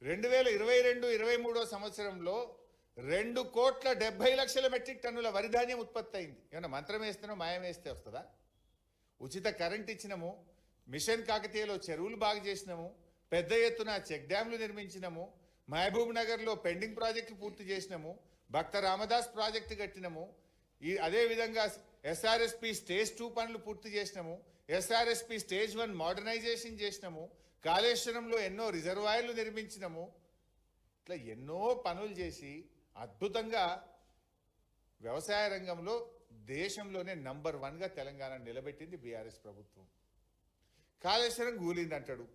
Speaker 1: 2022-23 సంవత్సరంలో 2,70,00,000 మెట్రిక్ టన్నుల వరి ధాన్యం ఉత్పత్తి అయింది. ఏమన్నా మంత్రం వేస్తేనో మాయం వేస్తే వస్తుందా? ఉచిత కరెంట్ ఇచ్చినాము, మిషన్ కాకతీయలో చెరువులు బాగు చేసినాము, పెద్ద ఎత్తున చెక్ డ్యాంలు నిర్మించినాము, మహబూబ్ నగర్లో పెండింగ్ ప్రాజెక్టు పూర్తి చేసినాము, భక్త రామదాస్ ప్రాజెక్టు కట్టినాము, అదేవిధంగా ఎస్ఆర్ఎస్పి స్టేజ్ 2 పనులు పూర్తి చేసినాము, ఎస్ఆర్ఎస్పి స్టేజ్ 1 మోడర్నైజేషన్ చేసినాము, కాళేశ్వరంలో ఎన్నో రిజర్వాయర్లు నిర్మించినాము. ఇట్లా ఎన్నో పనులు చేసి అద్భుతంగా వ్యవసాయ రంగంలో దేశంలోనే నంబర్ 1గా తెలంగాణ నిలబెట్టింది బీఆర్ఎస్ ప్రభుత్వం. కాళేశ్వరం కూలింది అంటాడు.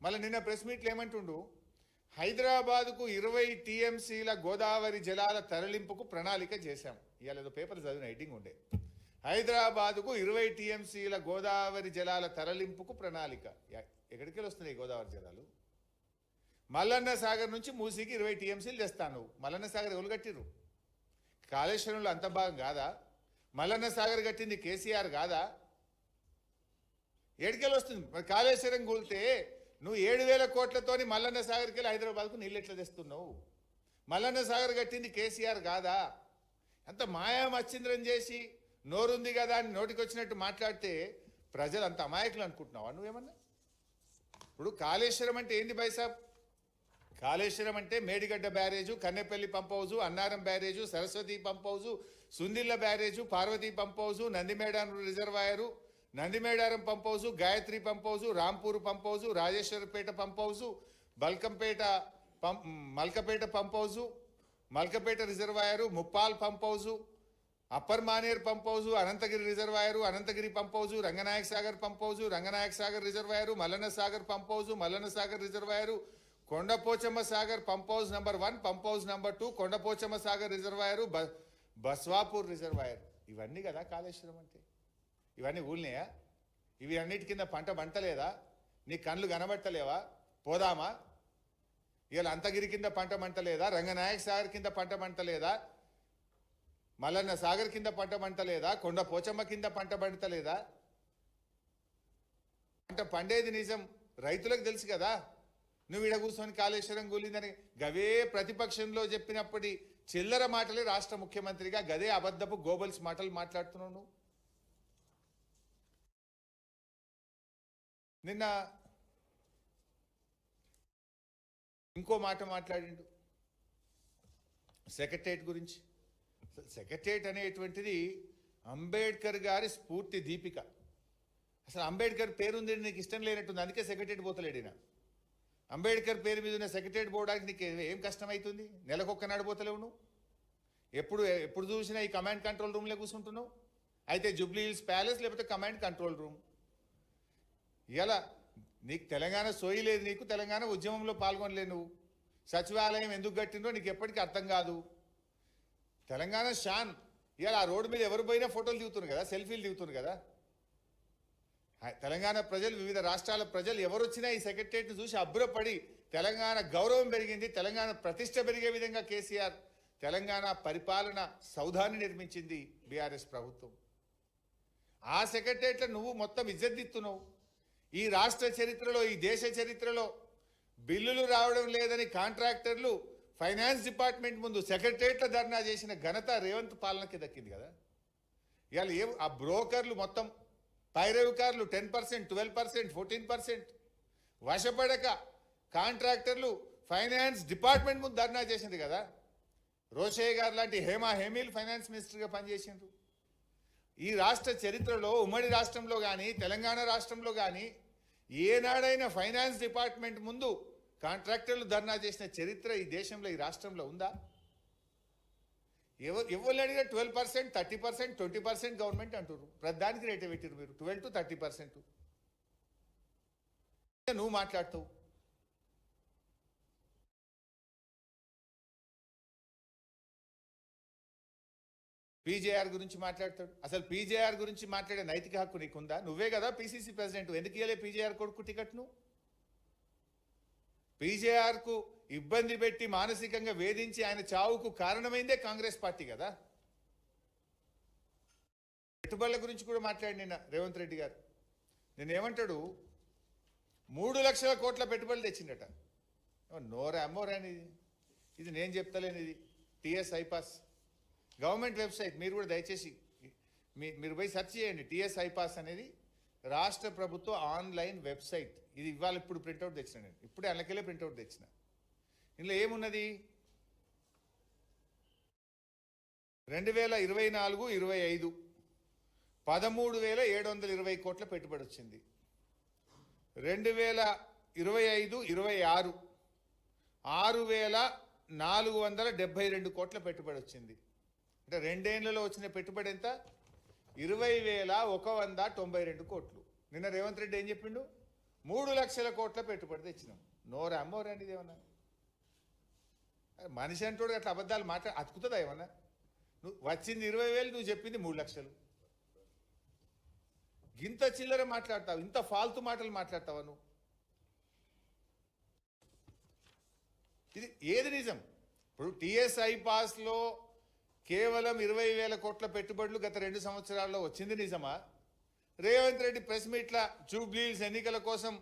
Speaker 1: మళ్ళీ నిన్న ప్రెస్ మీట్లు ఏమంటుండు? హైదరాబాద్కు 20 టీఎంసీల గోదావరి జలాల తరలింపుకు ప్రణాళిక చేశాం. ఇవాళ ఏదో పేపర్ చదివిన ఎడిటింగ్ ఉండే. హైదరాబాద్కు 20 టీఎంసీల గోదావరి జలాల తరలింపుకు ప్రణాళిక. ఎక్కడికి వస్తున్నాయి గోదావరి జలాలు? మల్లన్న సాగర్ నుంచి మూసీకి 20 టీఎంసీలు తెస్తాను. మల్లన్న సాగర్ ఎవరు కట్టిర్రు? కాళేశ్వరంలో అంత భాగం కాదా? మల్లన్న సాగర్ కట్టింది కేసీఆర్ కాదా? ఏడికెళ్ళి వస్తుంది? మరి కాళేశ్వరం కూలితే నువ్వు 7,000 కోట్లతోని మల్లన్న సాగర్కి వెళ్ళి హైదరాబాద్కు నీళ్ళు ఎట్లా తెస్తున్నావు? మల్లన్న సాగర్ కట్టింది కేసీఆర్ కాదా? అంత మాయా మచ్చింద్రం చేసి నోరుంది కదా అని నోటికి వచ్చినట్టు మాట్లాడితే ప్రజలు అంత అమాయకులు అనుకుంటున్నావా నువ్వేమన్నా? ఇప్పుడు కాళేశ్వరం అంటే ఏంది బైసాబ్? కాళేశ్వరం అంటే Medigadda barrage, Kannepalli pump house, Annaram barrage, Saraswati pump house, Sundilla barrage, Parvati pump house, Nandimedaram reservoir, Nandimedaram pump house, Gayatri pump house, Rampur pump house, Rajeshwarapet pump house, Malkapet pump house, Malkapet reservoir, Muppal pump house, upper Maner pump house, Ananthagiri reservoir, Ananthagiri pump house, Ranganayak Sagar pump house, Ranganayak Sagar reservoir, Mallanna Sagar pump house, Mallanna Sagar reservoir, Kondapochamma Sagar pump house number 1, pump house number 2, Kondapochamma Sagar reservoir, Baswapur reservoir. ఇవన్నీ కదా కాళేశ్వరం అంటే. ఇవన్నీ ఊళ్ళినాయా? ఇవి అన్నిటి కింద పంట మంటలేదా? నీ కళ్ళు కనబట్టలేవా? పోదామా? ఇవాళ అంతగిరి కింద పంట మంటలేదా? రంగనాయక్ సాగర్ కింద పంట మంటలేదా? మల్లన్న సాగర్ కింద పంట మంటలేదా? కొండపోచమ్మ కింద పంట మంటలేదా? పంట పండేది నిజం, రైతులకు తెలుసు కదా. నువ్వు ఈడ కూర్చొని కాళేశ్వరం కూలిందని గవే ప్రతిపక్షంలో చెప్పినప్పటి చిల్లర మాటలే రాష్ట్ర ముఖ్యమంత్రిగా గదే అబద్ధపు గోబల్స్ మాటలు మాట్లాడుతున్నావు నువ్వు. నిన్న ఇంకో మాట మాట్లాడిండు సెక్రటరేట్ గురించి. సెక్రటరేట్ అనేటువంటిది అంబేద్కర్ గారి స్ఫూర్తి దీపిక. అసలు అంబేద్కర్ పేరుంది నీకు ఇష్టం లేనట్టుంది, అందుకే సెక్రటరేట్ పోతలేడినా. అంబేద్కర్ పేరు మీద ఉన్న సెక్రటరేట్ పోవడానికి నీకు ఏం కష్టమవుతుంది? నెలకొక్క నడిపోతలేవు నువ్వు. ఎప్పుడు చూసినా ఈ కమాండ్ కంట్రోల్ రూమ్లో కూర్చుంటున్నావు. అయితే జూబ్లీ హిల్స్ ప్యాలెస్ లేకపోతే కమాండ్ కంట్రోల్ రూమ్. ఇలా నీకు తెలంగాణ సోయి లేదు, నీకు తెలంగాణ ఉద్యమంలో పాల్గొనలేదు నువ్వు. సచివాలయం ఎందుకు కట్టిందో నీకు ఎప్పటికీ అర్థం కాదు. తెలంగాణ షాన్. ఇలా ఆ రోడ్డు మీద ఎవరు పోయినా ఫోటోలు దిగుతున్నారు కదా, సెల్ఫీలు దిగుతున్నారు కదా. తెలంగాణ ప్రజలు, వివిధ రాష్ట్రాల ప్రజలు ఎవరు వచ్చినా ఈ సెక్రటరేట్ను చూసి అబ్బురపడి తెలంగాణ గౌరవం పెరిగింది, తెలంగాణ ప్రతిష్ట పెరిగే విధంగా కేసీఆర్ తెలంగాణ పరిపాలన సౌధాన్ని నిర్మించింది బీఆర్ఎస్ ప్రభుత్వం. ఆ సెక్రటరియట్లో నువ్వు మొత్తం ఇజ్జద్దిస్తున్నావు. ఈ రాష్ట్ర చరిత్రలో, ఈ దేశ చరిత్రలో బిల్లులు రావడం లేదని కాంట్రాక్టర్లు ఫైనాన్స్ డిపార్ట్మెంట్ ముందు సెక్రటరియట్లో ధర్నా చేసిన ఘనత రేవంత్ పాలనకి దక్కింది కదా. ఇవాళ ఆ బ్రోకర్లు మొత్తం పైరవికారులు 10%, 12%, 14% వశపడక కాంట్రాక్టర్లు ఫైనాన్స్ డిపార్ట్మెంట్ ముందు ధర్నా చేసింది కదా. రోషయ్య గారు లాంటి హేమీలు ఫైనాన్స్ మినిస్టర్గా పనిచేసిండ్రు. ఈ రాష్ట్ర చరిత్రలో ఉమ్మడి రాష్ట్రంలో కానీ తెలంగాణ రాష్ట్రంలో కానీ ఏనాడైనా ఫైనాన్స్ డిపార్ట్మెంట్ ముందు కాంట్రాక్టర్లు ధర్నా చేసిన చరిత్ర ఈ దేశంలో, ఈ రాష్ట్రంలో ఉందా? ఎవరు అడిగినా 12%, 30%, 20% గవర్నమెంట్ అంటారు. ప్రధానికి రేట్ పెట్టారు మీరు 12 to 30%. నువ్వు మాట్లాడుతావు. పీజేఆర్ గురించి మాట్లాడతాడు. అసలు పీజేఆర్ గురించి మాట్లాడే నైతిక హక్కు నీకుందా? నువ్వే కదా పిసిసి ప్రెసిడెంట్. ఎందుకు ఇవ్వలే పీజేఆర్ కొడుకు టికెట్ను? పీజేఆర్కు ఇబ్బంది పెట్టి మానసికంగా వేధించి ఆయన చావుకు కారణమైందే కాంగ్రెస్ పార్టీ కదా. పెట్టుబడుల గురించి కూడా మాట్లాడి నిన్న రేవంత్ రెడ్డి గారు. నేనేమంటాడు, 3 లక్షల కోట్ల పెట్టుబడులు తెచ్చిండట. నోరా అమ్మోరాని ఇది నేను చెప్తలేను. ఇది టిఎస్ ఐపాస్ గవర్నమెంట్ వెబ్సైట్. మీరు కూడా దయచేసి మీరు పోయి సెర్చ్ చేయండి. టిఎస్ ఐపాస్ అనేది రాష్ట్ర ప్రభుత్వ ఆన్లైన్ వెబ్సైట్. ఇది ఇవాళ ఇప్పుడు ప్రింట్అవుట్ తెచ్చిన, నేను ఇప్పుడే అందుకెళ్ళే ప్రింట్అవుట్ తెచ్చిన. ఇందులో ఏమున్నది? 2024-25 13,720 కోట్ల పెట్టుబడి వచ్చింది. 2025-26 6,472 కోట్ల పెట్టుబడి వచ్చింది. అంటే 2 ఏళ్లలో వచ్చిన పెట్టుబడి ఎంత? 20,192 కోట్లు. నిన్న రేవంత్ రెడ్డి ఏం చెప్పిండు? 3 లక్షల కోట్ల పెట్టుబడి తెచ్చినాం. నోరా అమ్మోరండి ఏమన్నా? మనిషి అంటోడు అట్లా అబద్ధాలు అతుకుతుందా ఏమన్నా? నువ్వు వచ్చింది 20,000, నువ్వు చెప్పింది 3 లక్షలు. ఇంత చిల్లర మాట్లాడతావు, ఇంత ఫాల్తు మాటలు మాట్లాడతావా నువ్వు? ఇది ఏది నిజం? ఇప్పుడు టిఎస్ఐ పాస్లో కేవలం 20,000 కోట్ల పెట్టుబడులు గత 2 సంవత్సరాల్లో వచ్చింది నిజమా? రేవంత్ రెడ్డి ప్రెస్ మీట్ల జూబ్లీహిల్స్ ఎన్నికల కోసం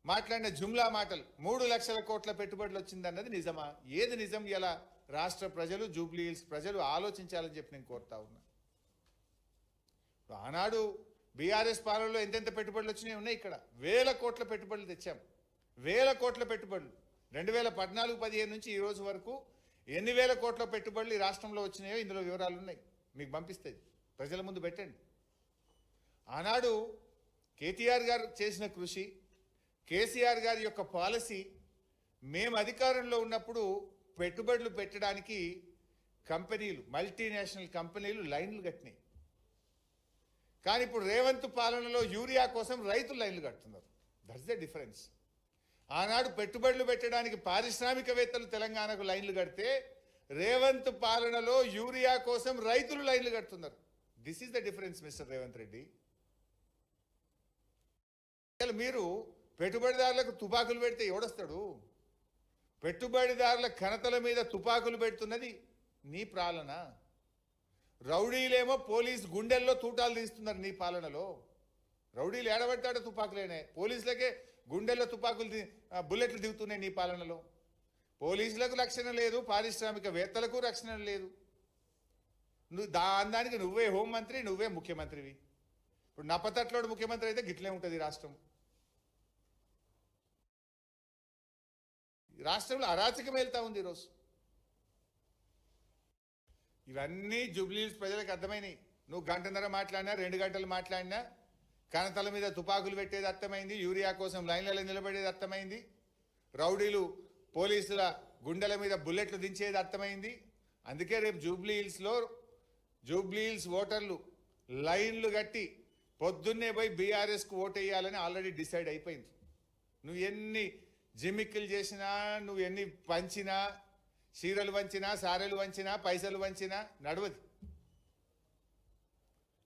Speaker 1: మాట్లాడిన జుమ్లా మాటలు 3 లక్షల కోట్ల పెట్టుబడులు వచ్చిందన్నది నిజమా? ఏది నిజం? ఇలా రాష్ట్ర ప్రజలు, జూబ్లీహిల్స్ ప్రజలు ఆలోచించాలని చెప్పి నేను కోరుతా ఉన్నా. ఆనాడు బీఆర్ఎస్ పాలనలో ఎంతెంత పెట్టుబడులు వచ్చినాయి ఉన్నాయి. ఇక్కడ 1000 కోట్ల పెట్టుబడులు తెచ్చాం. 1000 కోట్ల పెట్టుబడులు 2014-15 నుంచి ఈ రోజు వరకు ఎన్ని వేల కోట్ల పెట్టుబడులు ఈ రాష్ట్రంలో వచ్చినాయో ఇందులో వివరాలు ఉన్నాయి. మీకు పంపిస్తే ప్రజల ముందు పెట్టండి. ఆనాడు కేటీఆర్ గారు చేసిన కృషి, కేసీఆర్ గారి యొక్క పాలసీ, మేము అధికారంలో ఉన్నప్పుడు పెట్టుబడులు పెట్టడానికి కంపెనీలు, మల్టీనేషనల్ కంపెనీలు లైన్లు కట్టినాయి. కానీ ఇప్పుడు రేవంత్ పాలనలో యూరియా కోసం రైతులు లైన్లు కడుతున్నారు. That's the difference. ఆనాడు పెట్టుబడులు పెట్టడానికి పారిశ్రామికవేత్తలు తెలంగాణకు లైన్లు కడితే, రేవంత్ పాలనలో యూరియా కోసం రైతులు లైన్లు కడుతున్నారు. This is the difference mister Revanth Reddy. మీరు పెట్టుబడిదారులకు తుపాకులు పెడితే ఎవడొస్తాడు? పెట్టుబడిదారుల ఘనతల మీద తుపాకులు పెడుతున్నది నీ పాలన. రౌడీలేమో పోలీస్ గుండెల్లో తూటాలు తీస్తున్నారు నీ పాలనలో. రౌడీలు ఏడబెట్టాడో తుపాకులేనే, పోలీసులకే గుండెల్లో తుపాకులు బుల్లెట్లు దిగుతున్నాయి నీ పాలనలో. పోలీసులకు రక్షణ లేదు, పారిశ్రామికవేత్తలకు రక్షణ లేదు. దానికి నువ్వే హోంమంత్రి, నువ్వే ముఖ్యమంత్రివి. ఇప్పుడు నప్పతట్లోడు ముఖ్యమంత్రి అయితే గిట్లే ఉంటుంది రాష్ట్రం. రాష్ట్రంలో అరాచకం వెళ్తా ఉంది ఈరోజు. ఇవన్నీ జూబ్లీహిల్స్ ప్రజలకు అర్థమైనాయి. నువ్వు 1.5 గంటలు మాట్లాడినా, 2 గంటలు మాట్లాడినా కనతల మీద తుపాకులు పెట్టేది అర్థమైంది, యూరియా కోసం లైన్లలో నిలబడేది అర్థమైంది, రౌడీలు పోలీసుల గుండెల మీద బుల్లెట్లు దించేది అర్థమైంది. అందుకే రేపు జూబ్లీహిల్స్ ఓటర్లు లైన్లు కట్టి పొద్దున్నే పోయి బీఆర్ఎస్కు ఓటేయాలని ఆల్రెడీ డిసైడ్ అయిపోయింది. నువ్వు ఎన్ని జిమ్మిక్కులు చేసినా, నువ్వు ఎన్ని పంచినా, చీరలు వంచినా, సారెలు వంచినా, పైసలు వంచినా నడవది.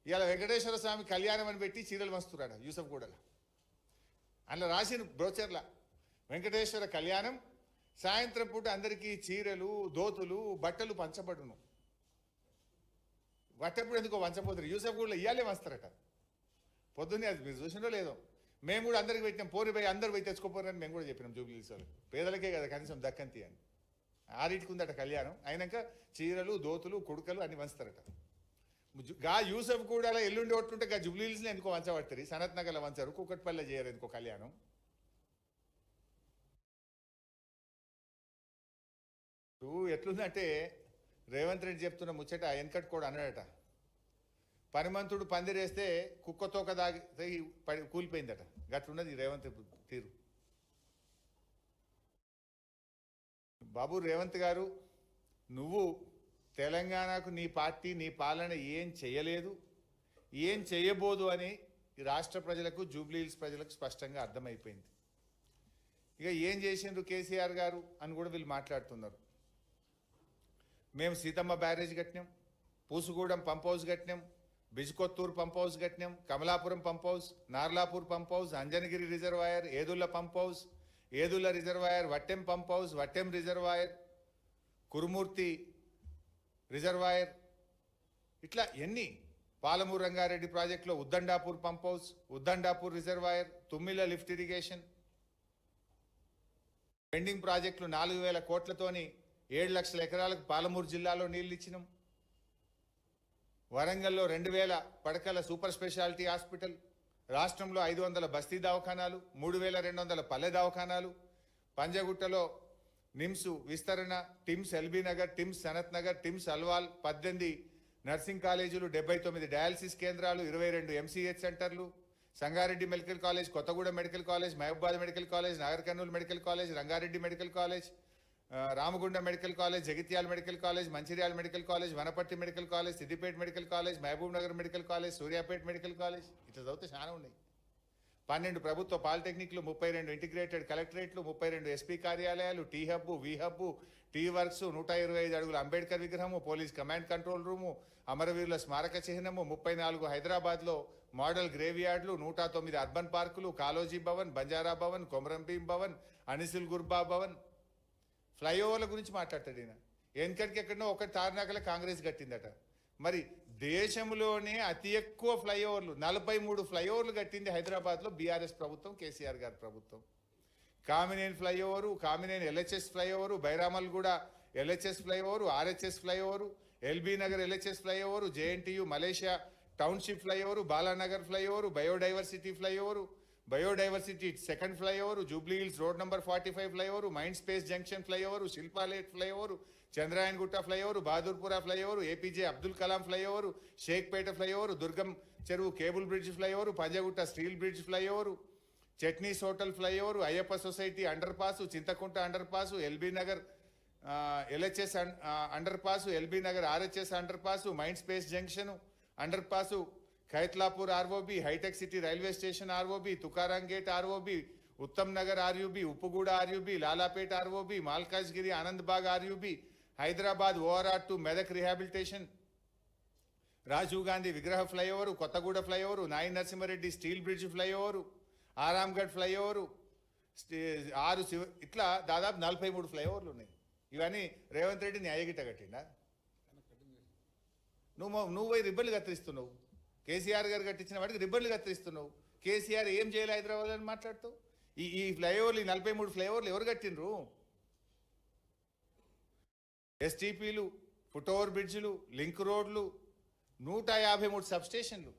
Speaker 1: ఇవాళ వెంకటేశ్వర స్వామి కళ్యాణం అని పెట్టి చీరలు వంచుతున్నాడు యూసఫ్గూడలో. అందులో రాసిన బ్రోచర్ల వెంకటేశ్వర కళ్యాణం, సాయంత్రం పూట అందరికీ చీరలు, దోతులు, బట్టలు పంచబడును. వట్టప్పుడు ఎందుకో వంచపోతారు. యూసఫ్ కూడా ఇయ్యాలే వస్తారట. పొద్దున్నే అది మీరు చూసినో లేదో, మేము కూడా అందరికి పెట్టినాం, పోరి పోయి అందరు పోయి తెచ్చుకోపోరని మేము కూడా చెప్పినాం. జూబ్లీహిల్స్ వాళ్ళు పేదలకే కదా కనీసం దక్కంతి అని. ఆరింటికి ఉందట కళ్యాణం, అయినాక చీరలు దోతులు కుడుకలు అన్ని వంచుతారట. గా యూసఫ్ కూడా అలా ఎల్లుండి ఒట్టుంటే గా జూబ్లీహిల్స్ని ఎందుకో వంచబడతారు, సనత్ నగర్లో వంచారు, కూకట్పల్లి చేయరు ఎందుకో కళ్యాణం. ఎట్లుందంటే రేవంత్ రెడ్డి చెప్తున్న ముచ్చట వెనకట్ కూడా అన్నాడట, పనిమంతుడు పందిరేస్తే కుక్కతోక దాగి కూలిపోయిందట. గట్లున్నది రేవంత్ తీరు. బాబు రేవంత్ గారు, నువ్వు తెలంగాణకు నీ పార్టీ నీ పాలన ఏం చేయలేదు, ఏం చేయబోదు అని ఈ రాష్ట్ర ప్రజలకు జూబ్లీహిల్స్ ప్రజలకు స్పష్టంగా అర్థమైపోయింది. ఇక ఏం చేసిండ్రు కేసీఆర్ గారు అని కూడా వీళ్ళు మాట్లాడుతున్నారు. మేము సీతమ్మ బ్యారేజ్ కట్టినాం, పూసుగూడెం పంప్ హౌస్ కట్టినాం, బిజ్కొత్తూరు పంప్ హౌస్ కట్టినాం, Kamalapuram pump house, Narlapur pump house, Anjanagiri reservoir, Yedula pump house, Yedula reservoir, Vattem pump house, Vattem reservoir, Kurumurthy reservoir, ఇట్లా ఎన్ని, పాలమూరు రంగారెడ్డి ప్రాజెక్టులో Uddandapur pump house, Uddandapur reservoir, Tummilla lift irrigation, pending ప్రాజెక్టులు 4,000 కోట్లతోని 7 లక్షల ఎకరాలకు పాలమూరు జిల్లాలో నీళ్లు ఇచ్చినాం. వరంగల్లో 2,000 పడకల సూపర్ స్పెషాలిటీ హాస్పిటల్, రాష్ట్రంలో 500 బస్తీ దవాఖానాలు, 3,200 పల్లె దవాఖానాలు, పంజగుట్టలో నిమ్స్ విస్తరణ, TIMS LB Nagar, TIMS Sanath Nagar, TIMS Alwal, 18 nursing కాలేజీలు, 79 డయాలసిస్ కేంద్రాలు, 22 ఎంసీహెచ్ సెంటర్లు, Sangareddy medical college, Kothagudem medical college, Mahabubabad medical college, Nagarkurnool medical college, Rangareddy medical college, Ramagundam medical college, Jagtial medical college, Mancherial medical college, Wanaparthy medical college, Siddipet medical college, Mahbubnagar medical college, Suryapet medical college, ఇట్లా చదివితే చాలా ఉన్నాయి. 12 ప్రభుత్వ పాలిటెక్నిక్లు, 32 integrated కలెక్టరేట్లు, 32 ఎస్పీ కార్యాలయాలు, టీ హబ్బు, వి hub, T works, 125 అడుగుల అంబేద్కర్ విగ్రహము, పోలీస్ కమాండ్ కంట్రోల్ రూము, అమరవీరుల స్మారక చిహ్నము, 34 హైదరాబాద్లో మోడల్ గ్రేవ్యార్డ్లు, 109 అర్బన్ పార్కులు, కాలోజీ భవన్, బంజారా భవన్, కొమరంభీం భవన్, అనిసిల్ గుర్బా భవన్. ఫ్లైఓవర్ల గురించి మాట్లాడతాడు ఈయన. వెనకటికి ఎక్కడో ఒకటి తార్నాకల కాంగ్రెస్ కట్టిందట. మరి దేశంలోనే అతి ఎక్కువ ఫ్లైఓవర్లు 43 ఫ్లైఓవర్లు కట్టింది హైదరాబాద్లో బీఆర్ఎస్ ప్రభుత్వం, కేసీఆర్ గారి ప్రభుత్వం. Kamineni flyover, Kamineni LHS flyover, Bairamalguda LHS flyover, RHS flyover, LB Nagar LHS flyover, JNTU Malaysia township flyover, Balanagar flyover, biodiversity flyover, biodiversity second flyover, Jubilee Hills road number 45 flyover, mind space junction flyover, Shilpa Layout flyover, Chandrayangutta flyover, Bahadurpura flyover, APJ Abdul Kalam flyover, Shaikpet flyover, Durgam Cheruvu cable bridge flyover, Panjagutta steel bridge flyover, Chutneys hotel flyover, Ayyappa society underpass, Chinthakunta underpass, LB Nagar LHS underpass, LB Nagar RHS underpass, mind space junction underpass, Khaitlapur ROB, హైటెక్ city railway station ROB, Tukaram gate ROB, Uttam Nagar RUB, Uppuguda RUB, Lalapet ROB, Malkajgiri Anandbagh RUB, Hyderabad ORR to Medak rehabilitation, Rajiv Gandhi విగ్రహ flyover, Kothaguda flyover, నాయి Narasimha Reddy steel bridge flyover, Aramghar flyover, ఇట్లా దాదాపు 43 ఫ్లైఓవర్లు ఉన్నాయి. ఇవన్నీ రేవంత్ రెడ్డి న్యాయగిట్ట కట్టిండా? నువ్వు పోయి రిబ్బన్లు కత్తిరిస్తున్నావు. కేసీఆర్ గారు కట్టించిన వాటికి రిబ్బన్లు కత్తిరిస్తున్నావు. కేసీఆర్ ఏం చేయాలి హైదరాబాద్ అని మాట్లాడుతావు. ఈ ఫ్లైఓవర్లు, ఈ 43 ఫ్లైఓవర్లు ఎవరు కట్టినరు? ఎస్టీపీలు, ఫుట్ఓవర్ బ్రిడ్జ్లు, లింక్ రోడ్లు, 153 సబ్స్టేషన్లు.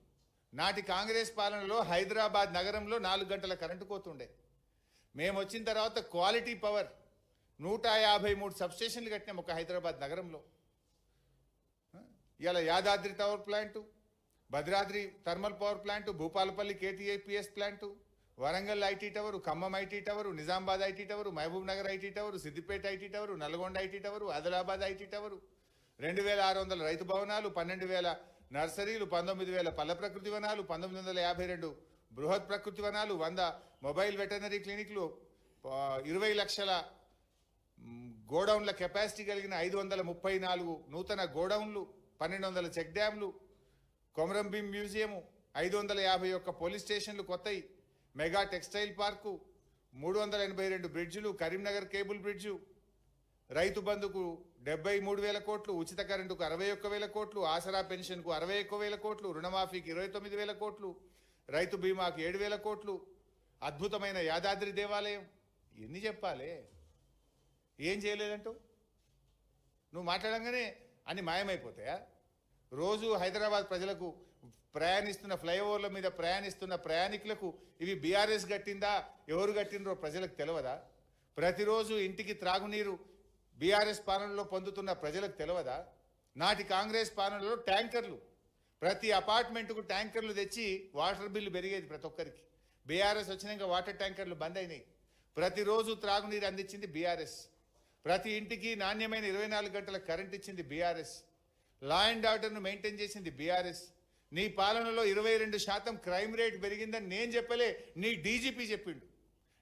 Speaker 1: నాటి కాంగ్రెస్ పాలనలో హైదరాబాద్ నగరంలో 4 గంటల కరెంటు కోతుండే. మేము వచ్చిన తర్వాత క్వాలిటీ పవర్ 153 సబ్స్టేషన్లు కట్టినాం ఒక హైదరాబాద్ నగరంలో. ఇలా Yadadri power plant, Bhadradri thermal power plant, Bhupalpally KTPS plant, Warangal IT tower, Khammam IT tower, Nizamabad IT tower, Mahbubnagar IT tower, Siddipet IT tower, Nalgonda IT tower, Adilabad IT tower, 2,600 రైతు భవనాలు, 12,000 నర్సరీలు, 19,000 పల్ల ప్రకృతి వనాలు, 1952 బృహత్ ప్రకృతి వనాలు, 100 మొబైల్ వెటర్నరీ క్లినిక్లు, 20 లక్షల గోడౌన్ల కెపాసిటీ కలిగిన 534 నూతన గోడౌన్లు, 1200 చెక్ డ్యాంలు, కొమరంభీం మ్యూజియము, 551 పోలీస్ స్టేషన్లు కొత్తయి, మెగా టెక్స్టైల్ పార్కు, 382 బ్రిడ్జిలు, కరీంనగర్ కేబుల్ బ్రిడ్జు, రైతు బంధుకు 73,000 కోట్లు, ఉచిత కరెంటుకు 61,000 కోట్లు, ఆసరా పెన్షన్కు 61,000 కోట్లు, రుణమాఫీకి 29,000 కోట్లు, రైతు బీమాకు 7,000 కోట్లు, అద్భుతమైన యాదాద్రి దేవాలయం. ఎన్ని చెప్పాలి? ఏం చేయలేదంటూ నువ్వు మాట్లాడంగానే అన్ని మాయమైపోతాయా? రోజు హైదరాబాద్ ప్రజలకు ప్రయాణిస్తున్న ఫ్లైఓవర్ల మీద ప్రయాణిస్తున్న ప్రయాణికులకు ఇవి బీఆర్ఎస్ కట్టిందా, ఎవరు కట్టినరో ప్రజలకు తెలియదా? ప్రతిరోజు ఇంటికి త్రాగునీరు బీఆర్ఎస్ పాలనలో పొందుతున్న ప్రజలకు తెలియదా? నాటి కాంగ్రెస్ పాలనలో ట్యాంకర్లు, ప్రతి అపార్ట్మెంట్కు ట్యాంకర్లు తెచ్చి వాటర్ బిల్లు పెరిగేది ప్రతి ఒక్కరికి. బీఆర్ఎస్ వచ్చినాక వాటర్ ట్యాంకర్లు బంద్ అయినాయి. ప్రతిరోజు త్రాగునీరు అందించింది బీఆర్ఎస్. ప్రతి ఇంటికి నాణ్యమైన 24 గంటల కరెంట్ ఇచ్చింది బీఆర్ఎస్. లా అండ్ ఆర్డర్ను మెయింటైన్ చేసింది బీఆర్ఎస్. నీ పాలనలో 22% క్రైమ్ రేట్ పెరిగిందని నేను చెప్పలే, నీ డీజీపీ చెప్పిండు.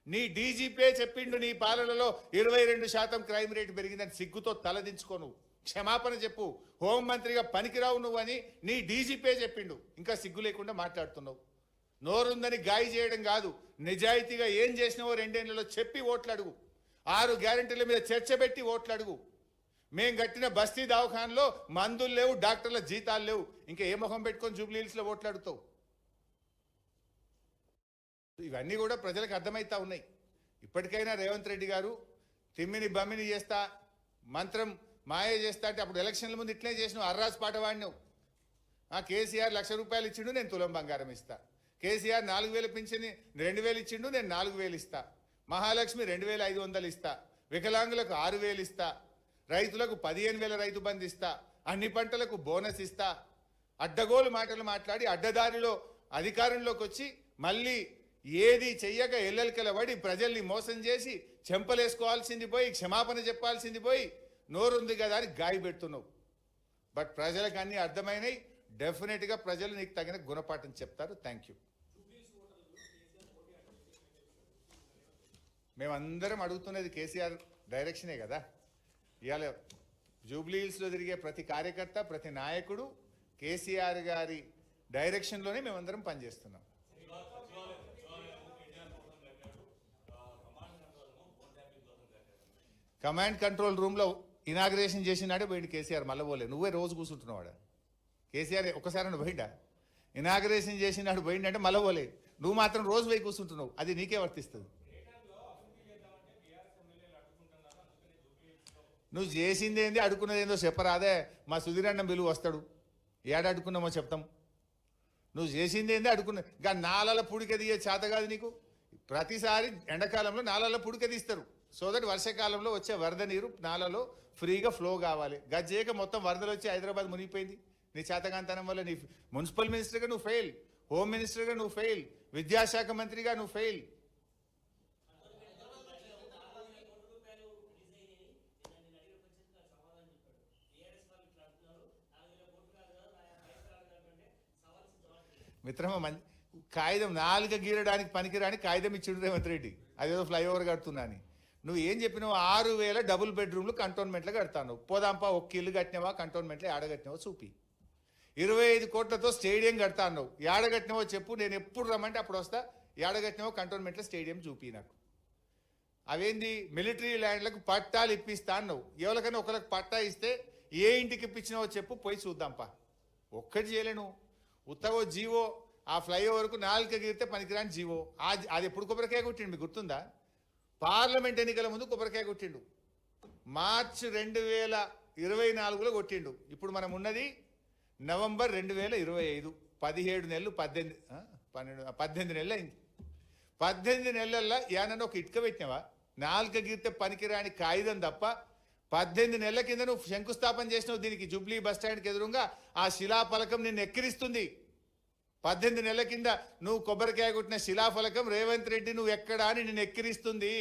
Speaker 1: నీ డీజీపీ చెప్పిండు నీ పాలనలో 22% క్రైమ్ రేట్ పెరిగిందని. సిగ్గుతో తలదించుకో, నువ్వు క్షమాపణ చెప్పు. హోంమంత్రిగా పనికిరావు నువ్వు అని నీ డీజీపీ చెప్పిండు. ఇంకా సిగ్గు లేకుండా మాట్లాడుతున్నావు. నోరుందని గాయ చేయడం కాదు, నిజాయితీగా ఏం చేసినావో 2 ఏళ్లలో చెప్పి ఓట్లు అడుగు. 6 గ్యారెంటీల మీద చర్చ పెట్టి ఓట్లు అడుగు. మేం కట్టిన బస్తీ దవాఖానలో మందులు లేవు, డాక్టర్ల జీతాలు లేవు. ఇంకా ఏ మొహం పెట్టుకొని జూబ్లీ హిల్స్లో ఓట్లు అడుగుతావు? ఇవన్నీ కూడా ప్రజలకు అర్థమవుతా ఉన్నాయి. ఇప్పటికైనా రేవంత్ రెడ్డి గారు తిమ్మిని బమ్మిని చేస్తా, మంత్రం మాయ చేస్తా అంటే అప్పుడు ఎలక్షన్ల ముందు ఇట్లే చేసినావు. అర్రాస్ పాట వాడినావు. కేసీఆర్ ₹1,00,000 ఇచ్చిండు, నేను తులం బంగారం ఇస్తా. కేసీఆర్ 4,000 పింఛని 2,000 ఇచ్చిండు, నేను 4,000 ఇస్తా. మహాలక్ష్మి 2,500 ఇస్తా. వికలాంగులకు 6,000 ఇస్తా. రైతులకు 15,000 రైతు బంధు ఇస్తా. అన్ని పంటలకు బోనస్ ఇస్తా. అడ్డగోలు మాటలు మాట్లాడి అడ్డదారిలో అధికారంలోకి వచ్చి మళ్ళీ ఏది చెయ్యక ఎల్లెలకల పడి ప్రజల్ని మోసం చేసి చెంపలేసుకోవాల్సింది పోయి క్షమాపణ చెప్పాల్సింది పోయి నోరుంది కదా అని గాయ పెడుతున్నావు. బట్ ప్రజలకు అన్ని అర్థమైనాయి. డెఫినెట్గా ప్రజలు నీకు తగిన గుణపాఠం చెప్తారు. Thank you. మేమందరం అడుగుతున్నది కేసీఆర్ డైరెక్షనే కదా. ఇవాళ జూబ్లీ హిల్స్లో తిరిగే ప్రతి కార్యకర్త, ప్రతి నాయకుడు కేసీఆర్ గారి డైరెక్షన్లోనే మేమందరం పనిచేస్తున్నాం. కమాండ్ కంట్రోల్ రూమ్లో ఇనాగ్రేషన్ చేసినాడే పోయింది కేసీఆర్. మళ్ళీ పోలే. నువ్వే రోజు కూర్చుంటున్నావాడు. కేసీఆర్ ఒక్కసారి పోయిండా? ఇనాగ్రేషన్ చేసినాడు పోయిండంటే మళ్ళీ పోలే. నువ్వు మాత్రం రోజు పోయి కూర్చుంటున్నావు. అది నీకే వర్తిస్తుంది. నువ్వు చేసింది ఏంది, అడుక్కున్నది ఏందో చెప్పరాదే. మా సుధీరన్నం బిలువ వస్తాడు, ఏడ అడుక్కున్నామో చెప్తాం. నువ్వు చేసింది ఏంది, అడుక్కున్నది. ఇంకా నాలల పుడిక తీయే చేత కాదు నీకు. ప్రతిసారి ఎండాకాలంలో నాలల పుడిక తీస్తారు. సో దట్ వర్షాకాలంలో వచ్చే వరద నీరు నాలలో ఫ్రీగా ఫ్లో కావాలి. గజ్జేక మొత్తం వరదలు వచ్చి హైదరాబాద్ మునిగిపోయింది నీ చేతకాంతనం వల్ల. నీ మున్సిపల్ మినిస్టర్గా నువ్వు ఫెయిల్, హోమ్ మినిస్టర్గా నువ్వు ఫెయిల్, విద్యాశాఖ మంత్రిగా నువ్వు ఫెయిల్. మిత్రమా, కాగితం 4 గీరడానికి పనికిరాని కాగితం ఇచ్చిండు రేవంత్ రెడ్డి, అదేదో ఫ్లైఓవర్ కడుతున్నా అని. నువ్వు ఏం చెప్పినావు? 6,000 డబుల్ బెడ్రూమ్లు కంటోన్మెంట్లో కడతాను. పోదాంపా, ఒక్క ఇల్లు కట్టినవా కంటోన్మెంట్లో? ఆడగట్టినవో చూపి. 25 కోట్లతో స్టేడియం కడతాను. ఏడగట్టినవో చెప్పు, నేను ఎప్పుడు రమ్మంటే అప్పుడు వస్తా. ఏడగట్టినవో కంటోన్మెంట్లో స్టేడియం చూపి నాకు. అవేంది, మిలిటరీ ల్యాండ్లకు పట్టాలు ఇప్పిస్తా అన్నావు. ఎవరికైనా ఒకరికి పట్టా ఇస్తే ఏ ఇంటికి ఇప్పించినావో చెప్పు, పోయి చూద్దాంపా. ఒక్కటి చేయలేను. ఉత్తగో జీవో, ఆ ఫ్లైఓవర్కు 4 గీరితే పనికిరాని జీవో. అది ఎప్పుడు కొబ్బరికాయ కొట్టిండు మీకు గుర్తుందా? పార్లమెంట్ ఎన్నికల ముందు కొబ్బరికాయ కొట్టిండు. మార్చి 2024లో కొట్టిండు. ఇప్పుడు మనం ఉన్నది నవంబర్ 2025. 17 నెలలు, 18 నెలలు అయింది. 18 నెలల్లో ఏనన్నా ఒక ఇటుక పెట్టినావా? 4 గీరితే పనికిరాని కాగితం తప్ప. 18 నెలల కింద నువ్వు శంకుస్థాపన చేసినావు దీనికి. జూబ్లీ బస్ స్టాండ్కి ఎదురుగా ఆ శిలాఫలకం నిన్ను ఎక్కిరిస్తుంది. 18 నెలల కింద నువ్వు కొబ్బరికాయ కొట్టిన శిలాఫలకం రేవంత్ రెడ్డి నువ్వు ఎక్కడా అని నిన్ను ఎక్కిరిస్తుంది.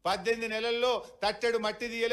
Speaker 1: 18 నెలల్లో తట్టెడు మట్టి తీయలే.